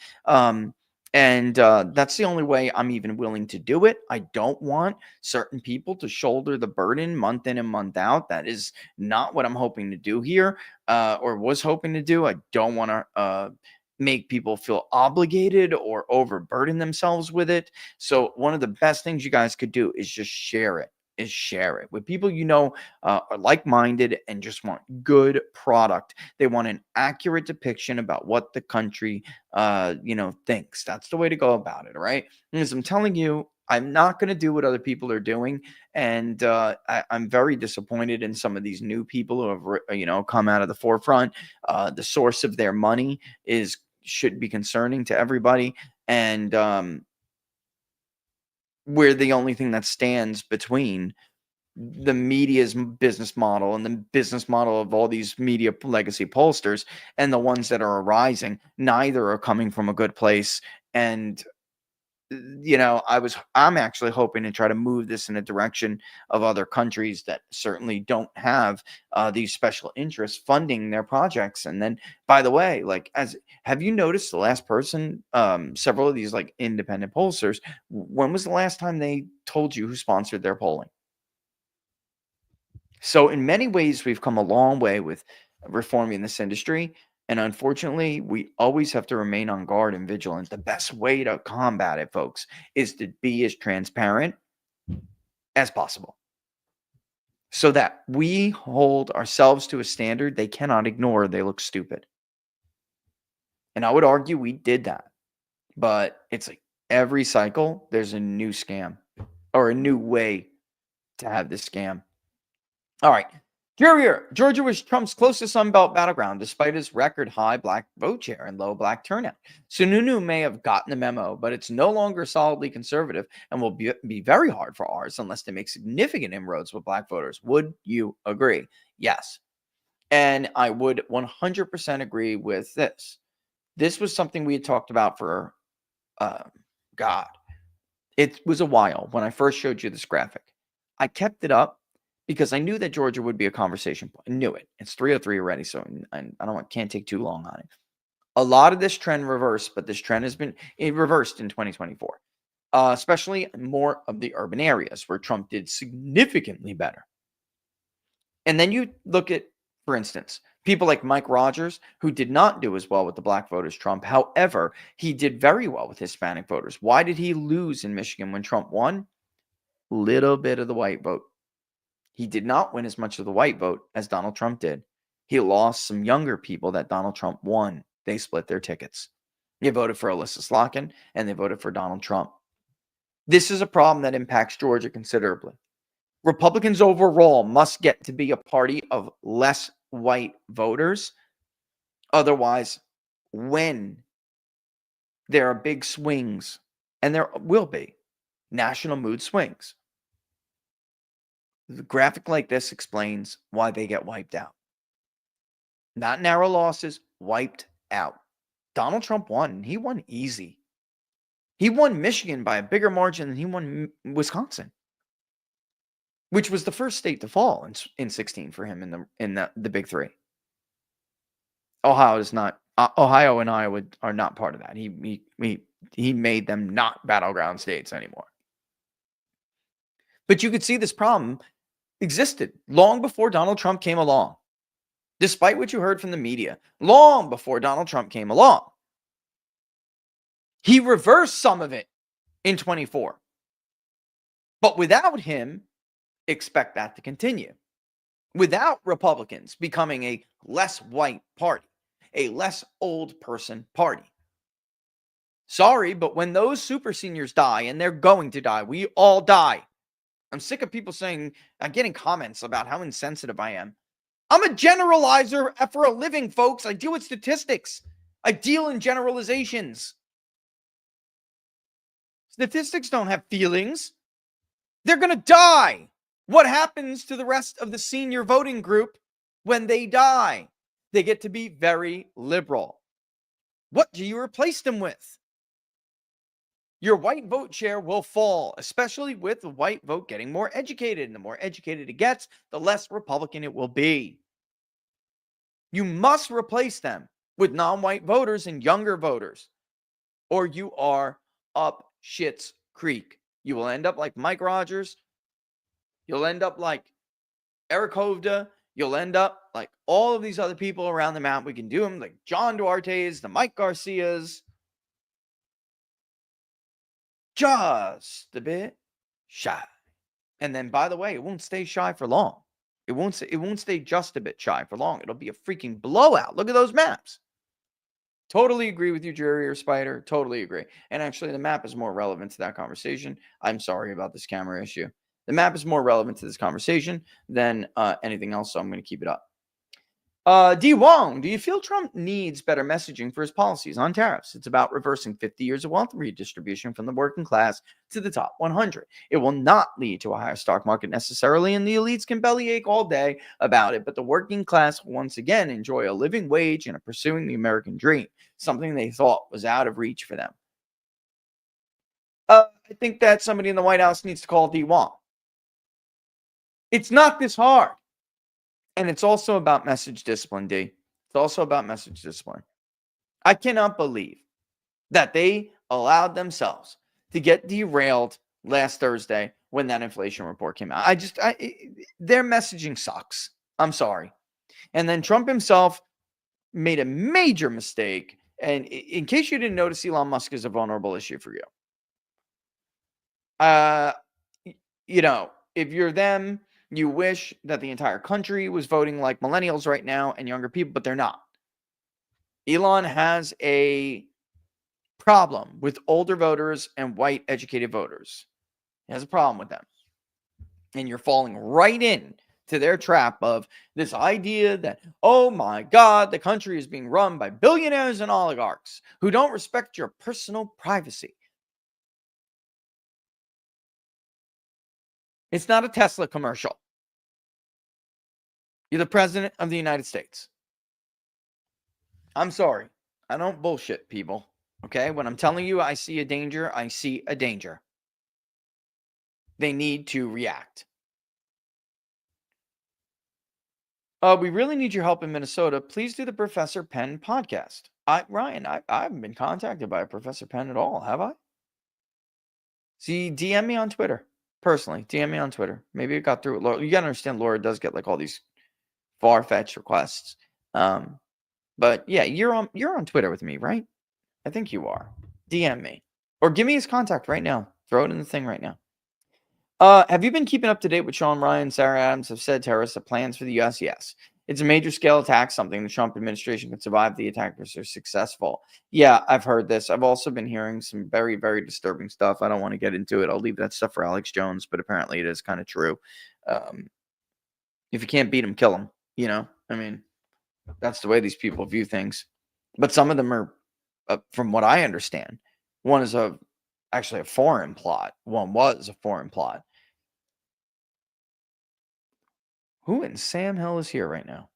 And that's the only way I'm even willing to do it. I don't want certain people to shoulder the burden month in and month out. That is not what I'm hoping to do here, or was hoping to do. I don't want to make people feel obligated or overburden themselves with it. So one of the best things you guys could do is just share it. With people are like-minded and just want good product. They want an accurate depiction about what the country thinks. That's the way to go about it. All right, because I'm telling you, I'm not going to do what other people are doing, and I'm very disappointed in some of these new people who have come out of the forefront. The source of their money should be concerning to everybody, and we're the only thing that stands between the media's business model and the business model of all these media legacy pollsters and the ones that are arising. Neither are coming from a good place. And I'm actually hoping to try to move this in a direction of other countries that certainly don't have these special interests funding their projects. And then, by the way, have you noticed the last person, several of these like independent pollsters, when was the last time they told you who sponsored their polling? So in many ways, we've come a long way with reforming this industry. And unfortunately, we always have to remain on guard and vigilant. The best way to combat it, folks, is to be as transparent as possible so that we hold ourselves to a standard they cannot ignore. They look stupid. And I would argue we did that. But it's like every cycle, there's a new scam or a new way to have this scam. All right. Georgia was Trump's closest Sunbelt battleground, despite his record high black vote share and low black turnout. Sununu may have gotten the memo, but it's no longer solidly conservative and will be very hard for ours unless they make significant inroads with black voters. Would you agree? Yes. And I would 100% agree with this. This was something we had talked about for, it was a while when I first showed you this graphic. I kept it up because I knew that Georgia would be a conversation point. I knew it. It's 3:03 already, so can't take too long on it. A lot of this trend reversed, but this trend has been reversed in 2024, especially more of the urban areas where Trump did significantly better. And then you look at, for instance, people like Mike Rogers, who did not do as well with the black voters Trump. However, he did very well with Hispanic voters. Why did he lose in Michigan when Trump won? Little bit of the white vote. He did not win as much of the white vote as Donald Trump did. He lost some younger people that Donald Trump won. They split their tickets. They voted for Alyssa Slotkin and they voted for Donald Trump. This is a problem that impacts Georgia considerably. Republicans overall must get to be a party of less white voters. Otherwise, when there are big swings, and there will be national mood swings, the graphic like this explains why they get wiped out. Not narrow losses, wiped out. Donald Trump won. He won easy. He won Michigan by a bigger margin than he won Wisconsin, which was the first state to fall in 16 for him in the big three. Ohio is not. Ohio and Iowa are not part of that. He made them not battleground states anymore. But you could see this problem existed long before Donald Trump came along. Despite what you heard from the media, long before Donald Trump came along. He reversed some of it in 24. But without him, expect that to continue. Without Republicans becoming a less white party, a less old person party. Sorry, but when those super seniors die, and they're going to die, we all die. I'm sick of people saying, I'm getting comments about how insensitive I am. I'm a generalizer for a living, folks. I deal with statistics. I deal in generalizations. Statistics don't have feelings. They're going to die. What happens to the rest of the senior voting group when they die? They get to be very liberal. What do you replace them with? your white vote share will fall, especially with the white vote getting more educated. And the more educated it gets, the less Republican it will be. You must replace them with non-white voters and younger voters, or you are up shit's creek. You will end up like Mike Rogers. You'll end up like Eric Hovda. You'll end up like all of these other people around the map. We can do them like John Duarte's, the Mike Garcias. Just a bit shy. And then, by the way, it won't stay shy for long. It won't stay just a bit shy for long. It'll be a freaking blowout. Look at those maps. Totally agree with you, Jerry or Spider. Totally agree. And actually, the map is more relevant to that conversation. I'm sorry about this camera issue. The map is more relevant to this conversation than anything else, so I'm going to keep it up. D. Wong, do you feel Trump needs better messaging for his policies on tariffs? It's about reversing 50 years of wealth redistribution from the working class to the top 100. It will not lead to a higher stock market necessarily, and the elites can bellyache all day about it, but the working class will once again enjoy a living wage and are pursuing the American dream, something they thought was out of reach for them. I think that somebody in the White House needs to call D. Wong. It's not this hard. And it's also about message discipline, D. It's also about message discipline. I cannot believe that they allowed themselves to get derailed last Thursday when that inflation report came out. Their messaging sucks. I'm sorry. And then Trump himself made a major mistake. And in case you didn't notice, Elon Musk is a vulnerable issue for you. If you're them, you wish that the entire country was voting like millennials right now and younger people, but they're not. Elon has a problem with older voters and white educated voters. He has a problem with them. And you're falling right in to their trap of this idea that, oh my God, the country is being run by billionaires and oligarchs who don't respect your personal privacy. It's not a Tesla commercial. You're the president of the United States. I'm sorry. I don't bullshit people. Okay? When I'm telling you I see a danger, I see a danger. They need to react. We really need your help in Minnesota. Please do the Professor Penn podcast. Ryan, I haven't been contacted by Professor Penn at all, have I? See, DM me on Twitter. Personally, DM me on Twitter. Maybe it got through. You got to understand, Laura does get like all these far-fetched requests. But yeah, you're on Twitter with me, right? I think you are. DM me. Or give me his contact right now. Throw it in the thing right now. Have you been keeping up to date with Sean Ryan? Sarah Adams have said terrorists have plans for the U.S. Yes. It's a major scale attack, something the Trump administration could survive if the attackers are successful. Yeah, I've heard this. I've also been hearing some very, very disturbing stuff. I don't want to get into it. I'll leave that stuff for Alex Jones, but apparently it is kind of true. If you can't beat him, kill him. I mean, that's the way these people view things. But some of them are, from what I understand, one is actually a foreign plot. One was a foreign plot. Who in Sam Hill is here right now?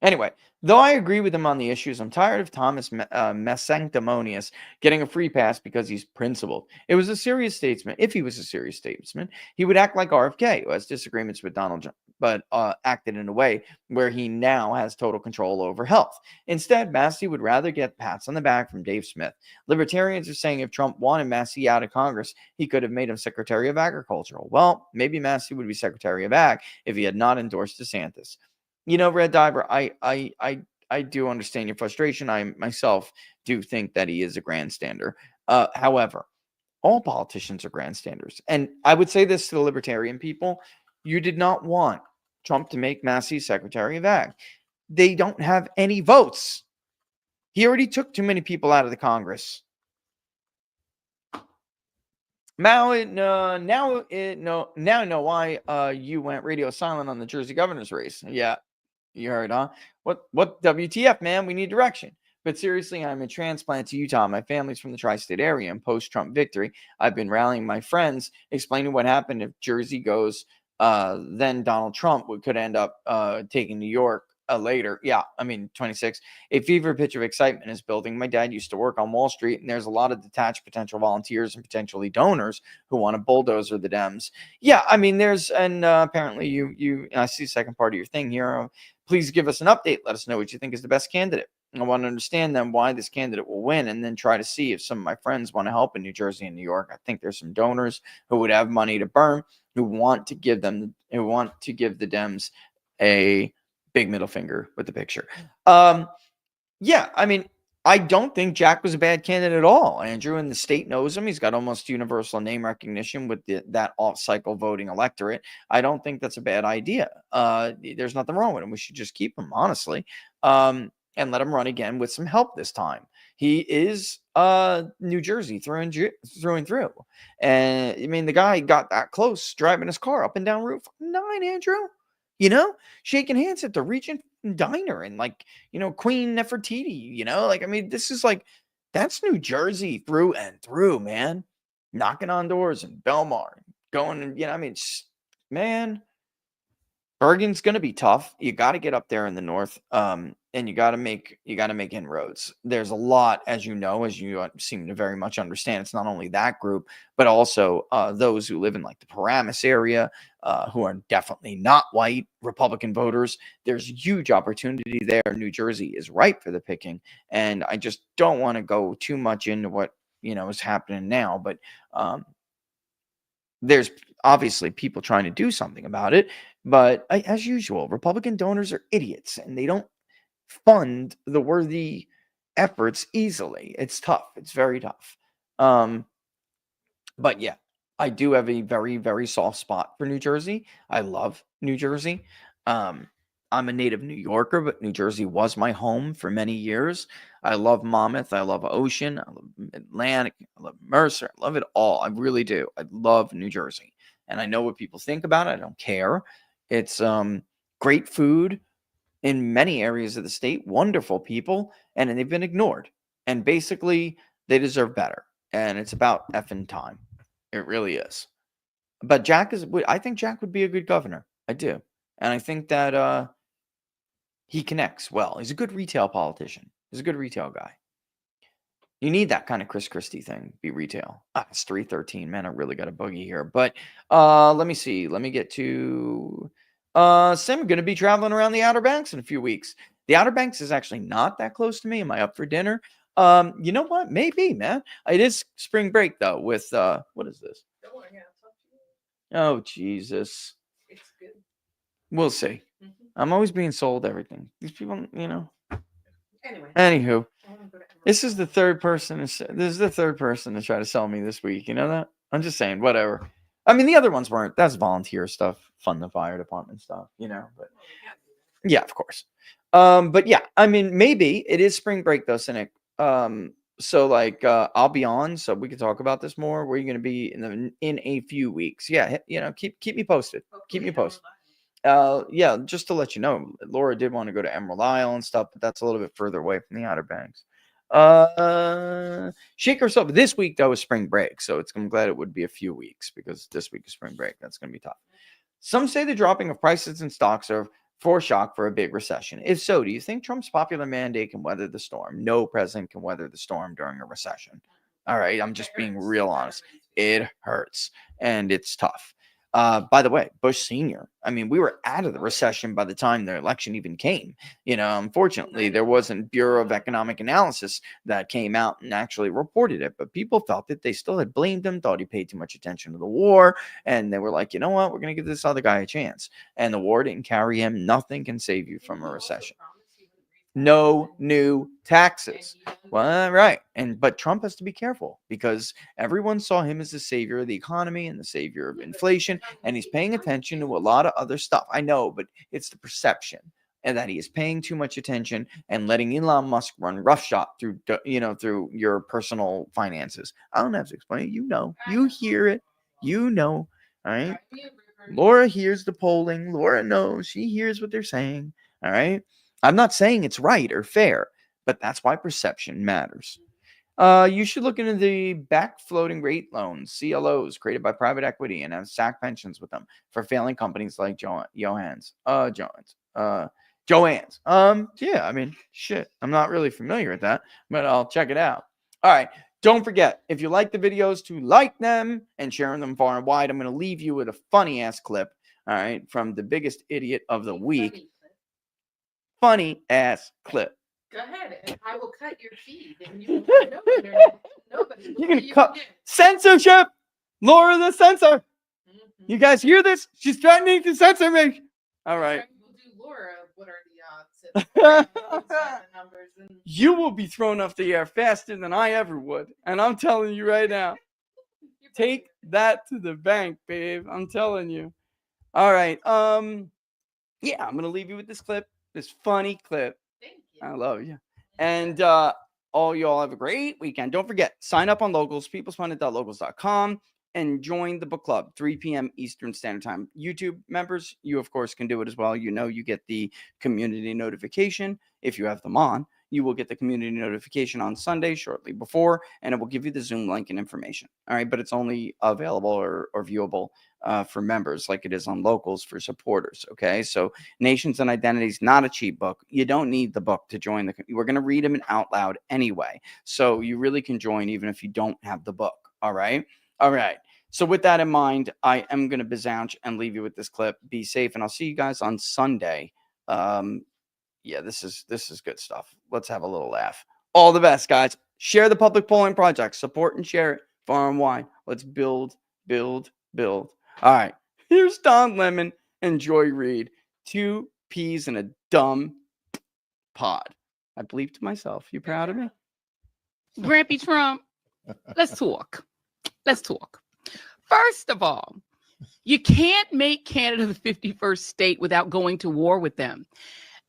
Anyway, though I agree with him on the issues, I'm tired of Thomas Sanctimonious getting a free pass because he's principled. It was a serious statesman. If he was a serious statesman, he would act like RFK, who has disagreements with Donald Trump, but acted in a way where he now has total control over health. Instead, Massey would rather get pats on the back from Dave Smith. Libertarians are saying if Trump wanted Massey out of Congress, he could have made him Secretary of Agriculture. Well, maybe Massey would be Secretary of Ag if he had not endorsed DeSantis. Red Diver, I do understand your frustration. I myself do think that he is a grandstander. However, all politicians are grandstanders. And I would say this to the libertarian people. You did not want Trump to make Massey Secretary of Ag. They don't have any votes. He already took too many people out of the Congress. Now I know why you went radio silent on the Jersey governor's race. Yeah. You heard, huh? What WTF, man? We need direction. But seriously, I'm a transplant to Utah. My family's from the tri-state area, and post-Trump victory, I've been rallying my friends, explaining what happened if Jersey goes. Then Donald Trump could end up taking New York later. Yeah, I mean, 26. A fever pitch of excitement is building. My dad used to work on Wall Street, and there's a lot of detached potential volunteers and potentially donors who want to bulldozer the Dems. Yeah, I mean, apparently I see the second part of your thing here. Please give us an update. Let us know what you think is the best candidate. I want to understand then why this candidate will win, and then try to see if some of my friends want to help in New Jersey and New York. I think there's some donors who would have money to burn, who want to give the Dems a big middle finger with the picture. Yeah, I mean, I don't think Jack was a bad candidate at all, Andrew, and the state knows him. He's got almost universal name recognition with that off-cycle voting electorate. I don't think that's a bad idea. There's nothing wrong with him. We should just keep him, honestly, and let him run again with some help this time. He is New Jersey through and through. And, I mean, the guy got that close driving his car up and down Route 9, Andrew. Shaking hands at the Regent Diner and Queen Nefertiti, I mean, this is that's New Jersey through and through, man. Knocking on doors in Belmar, going and, I mean, man, Bergen's going to be tough. You got to get up there in the north, and you got to make inroads. There's a lot, as you seem to very much understand. It's not only that group, but also those who live in the Paramus area, who are definitely not white Republican voters. There's huge opportunity there. New Jersey is ripe for the picking, and I just don't want to go too much into what is happening now, but there's obviously people trying to do something about it. But as usual, Republican donors are idiots, and they don't fund the worthy efforts easily. It's tough. It's very tough. But yeah, I do have a very, very soft spot for New Jersey. I love New Jersey. I'm a native New Yorker, but New Jersey was my home for many years. I love Monmouth. I love Ocean. I love Atlantic. I love Mercer. I love it all. I really do. I love New Jersey. And I know what people think about it. I don't care. It's great food in many areas of the state, wonderful people, and they've been ignored. And basically, they deserve better. And it's about effing time. It really is. But I think Jack would be a good governor. I do. And I think that he connects well. He's a good retail politician. He's a good retail guy. You need that kind of Chris Christie thing, be retail. It's 3:13, man. I really got a boogie here. But let me see. Let me get to Sam. I'm going to be traveling around the Outer Banks in a few weeks. The Outer Banks is actually not that close to me. Am I up for dinner? You know what? Maybe, man. It is spring break, though, with what is this? Oh, Jesus. It's good. We'll see. I'm always being sold everything. These people, Anyway. Anywho, this is the third person to try to sell me this week. You know that? I'm just saying, whatever. I mean, the other ones weren't. That's volunteer stuff, fund the fire department stuff, but yeah, of course. But yeah, I mean, maybe it is spring break though, Cynic. So I'll be on, so we can talk about this more. Where are you going to be in a few weeks? Yeah, keep me posted. Keep me posted. Yeah, just to let you know, Laura did want to go to Emerald Isle and stuff, but that's a little bit further away from the Outer Banks. Shake herself. This week though is spring break, so I'm glad it would be a few weeks because this week is spring break. That's going to be tough. Some say the dropping of prices in stocks are shock for a big recession. If so, do you think Trump's popular mandate can weather the storm? No president can weather the storm during a recession. All right, I'm just being real honest. It hurts and it's tough. By the way, Bush Sr., I mean, we were out of the recession by the time the election even came. Unfortunately, there wasn't Bureau of Economic Analysis that came out and actually reported it. But people felt that they still had blamed him, thought he paid too much attention to the war. And they were like, you know what? We're going to give this other guy a chance. And the war didn't carry him. Nothing can save you from a recession. No new taxes. Well, right. But Trump has to be careful because everyone saw him as the savior of the economy and the savior of inflation. And he's paying attention to a lot of other stuff. I know, but it's the perception and that he is paying too much attention and letting Elon Musk run roughshod through your personal finances. I don't have to explain it. You hear it. All right. Laura hears the polling. Laura knows. She hears what they're saying. All right. I'm not saying it's right or fair, but that's why perception matters. You should look into the back floating rate loans, CLOs, created by private equity and have SAC pensions with them for failing companies like Jones. Joanne's. Yeah, I mean, shit. I'm not really familiar with that, but I'll check it out. All right. Don't forget, if you like the videos, to like them and share them far and wide. I'm going to leave you with a funny ass clip, all right, from the biggest idiot of the week. Funny ass clip. Go ahead, and I will cut your feed, and you will know internet. Nobody will You're going see to you cut again. censorship. Laura the censor. Mhm. You guys hear this? She's threatening to censor me. All right. We'll do Laura. What are the odds? And the numbers and You will be thrown off the air faster than I ever would. And I'm telling you right now, take that to the bank, babe. I'm telling you. All right. Yeah, I'm gonna leave you with this clip, this funny clip. Thank you. I love you. And all y'all have a great weekend. Don't forget, sign up on Locals, peoplespundit.locals.com, and join the book club, 3 p.m. Eastern Standard Time. YouTube members, you of course can do it as well. You know, you get the community notification if you have them on. You will get the community notification on Sunday shortly before, and it will give you the Zoom link and information. All right, but it's only available or viewable for members, like it is on Locals for supporters. Okay, so Nations and Identities, not a cheap book. You don't need the book to join the. We're going to read them out loud anyway, so you really can join even if you don't have the book. All right, all right. So with that in mind, I am going to bizouch and leave you with this clip. Be safe, and I'll see you guys on Sunday. Yeah, this is good stuff. Let's have a little laugh. All the best, guys. Share the public polling project. Support and share it far and wide. Let's build, build, build. All right. Here's Don Lemon and Joy Reid. 2 peas in a dumb pod. I bleeped myself. You proud of me? Grampy Trump, let's talk. Let's talk. First of all, you can't make Canada the 51st state without going to war with them.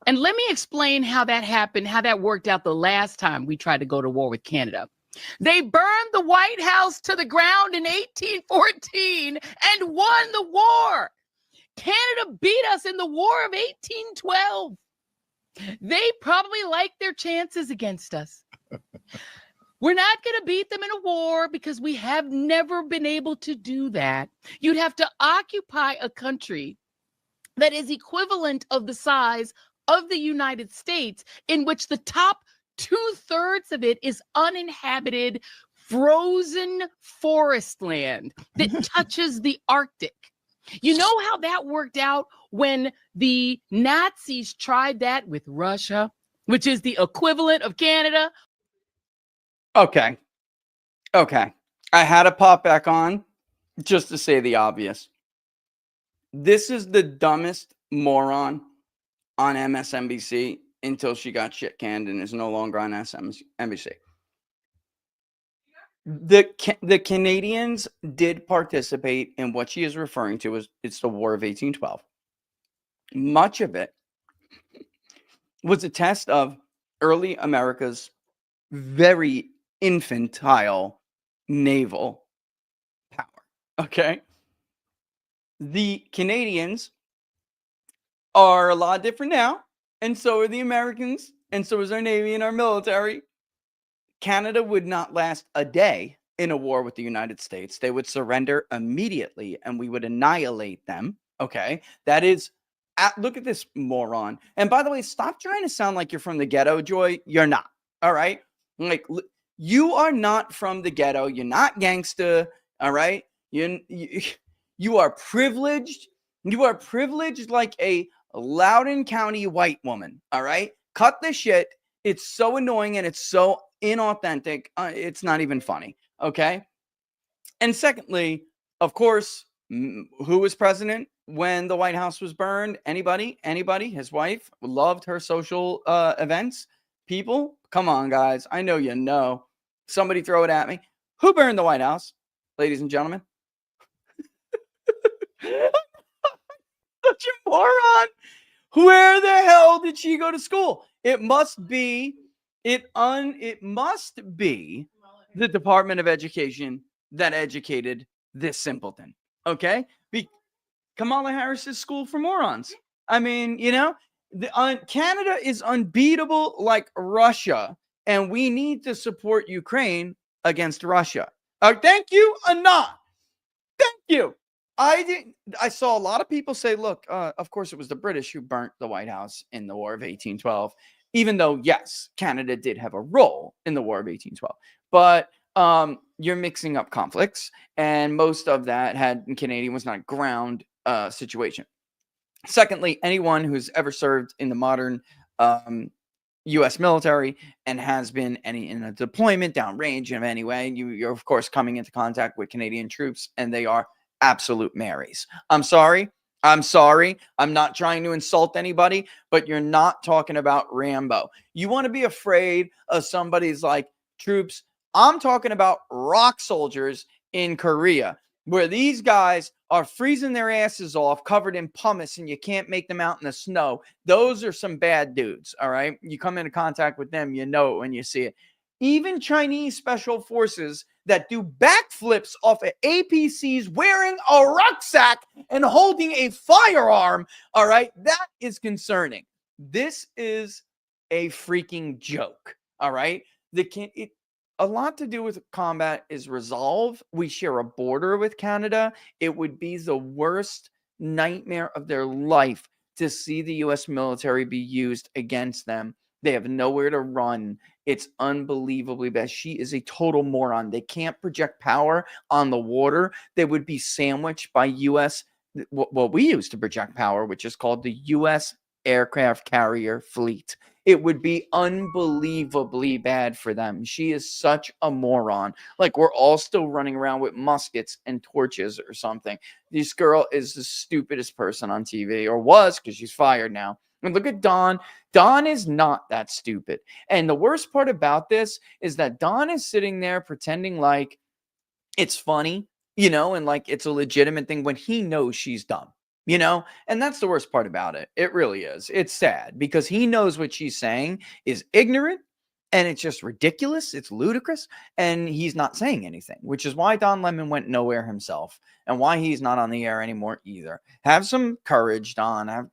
And let me explain how that happened, how that worked out the last time we tried to go to war with Canada. They burned the White House to the ground in 1814 and won the war. Canada beat us in the War of 1812. They probably liked their chances against us. We're not going to beat them in a war because we have never been able to do that. You'd have to occupy a country that is equivalent of the size of the United States, in which the top 2/3 of it is uninhabited, frozen forest land that touches the Arctic. You know how that worked out when the Nazis tried that with Russia, which is the equivalent of Canada? Okay. Okay. I had to pop back on just to say the obvious. This is the dumbest moron on MSNBC until she got shit canned and is no longer on MSNBC. The Canadians did participate in what she is referring to as it's the War of 1812. Much of it was a test of early America's very infantile naval power. Okay. The Canadians are a lot different now, and so are the Americans, and so is our Navy and our military. Canada would not last a day in a war with the United States. They would surrender immediately, and we would annihilate them. Okay. That is, look at this moron. And by the way, stop trying to sound like you're from the ghetto, Joy. You're not. All right. Like, you are not from the ghetto. You're not gangsta. All right. You are privileged. You are privileged like a Loudoun County white woman. All right. Cut the shit. It's so annoying and it's so inauthentic. It's not even funny. Okay. And secondly, of course, who was president when the White House was burned? Anybody? His wife loved her social events. People, come on, guys. I know you know. Somebody throw it at me. Who burned the White House, ladies and gentlemen? Such a moron. Where the hell did she go to school? It must be the Department of Education that educated this simpleton. Okay? Kamala Harris's school for morons. I mean, you know, Canada is unbeatable like Russia, and we need to support Ukraine against Russia. Thank you, Anna. Thank you. I saw a lot of people say, look, of course it was the British who burnt the White House in the War of 1812, even though, yes, Canada did have a role in the War of 1812. But you're mixing up conflicts, and most of that had in Canadian was not a ground situation. Secondly, anyone who's ever served in the modern U.S. military and has been in a deployment downrange in any way, you're of course coming into contact with Canadian troops, and they are absolute Marys. I'm sorry. I'm not trying to insult anybody, but you're not talking about Rambo. You want to be afraid of somebody's like troops. I'm talking about rock soldiers in Korea, where these guys are freezing their asses off, covered in pumice, and you can't make them out in the snow. Those are some bad dudes, all right? You come into contact with them, you know it when you see it. Even Chinese special forces that do backflips off of APCs wearing a rucksack and holding a firearm, all right? That is concerning. This is a freaking joke, all right? A lot to do with combat is resolve. We share a border with Canada. It would be the worst nightmare of their life to see the U.S. military be used against them. They have nowhere to run. It's unbelievably bad. She is a total moron. They can't project power on the water. They would be sandwiched by U.S. what we use to project power, which is called the U.S. aircraft carrier fleet. It would be unbelievably bad for them. She is such a moron. Like, we're all still running around with muskets and torches or something. This girl is the stupidest person on TV, or was, because she's fired now. And look at Dawn. Dawn is not that stupid. And the worst part about this is that Dawn is sitting there pretending like it's funny, and like it's a legitimate thing when he knows she's dumb. And that's the worst part about it. It really is. It's sad because he knows what she's saying is ignorant, and it's just ridiculous. It's ludicrous, and he's not saying anything, which is why Don Lemon went nowhere himself, and why he's not on the air anymore either. Have some courage, Don.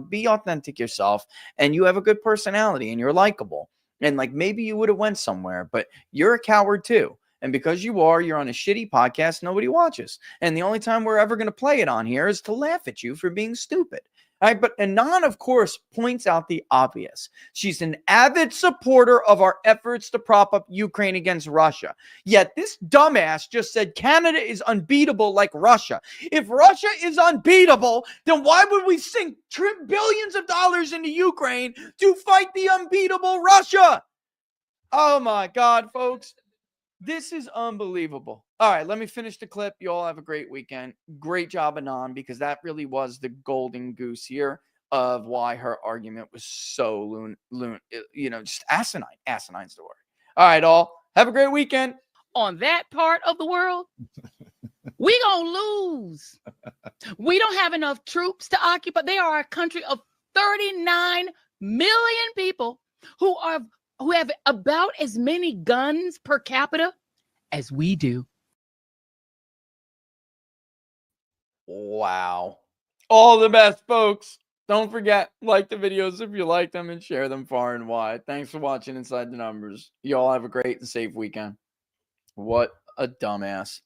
Be authentic yourself, and you have a good personality, and you're likable, and like maybe you would have went somewhere, but you're a coward too. And because you're on a shitty podcast nobody watches. And the only time we're ever going to play it on here is to laugh at you for being stupid. All right, but Anon, of course, points out the obvious. She's an avid supporter of our efforts to prop up Ukraine against Russia. Yet this dumbass just said Canada is unbeatable like Russia. If Russia is unbeatable, then why would we sink billions of dollars into Ukraine to fight the unbeatable Russia? Oh my God, folks. This is unbelievable. All right, let me finish the clip. You all have a great weekend. Great job, Anon, because that really was the golden goose here of why her argument was so just asinine's the word. All right, all have a great weekend. On that part of the world, we gonna lose. We don't have enough troops to occupy. They are a country of 39 million people who have about as many guns per capita as we do. Wow. All the best, folks. Don't forget, like the videos if you like them and share them far and wide. Thanks for watching Inside the Numbers. You all have a great and safe weekend. What a dumbass.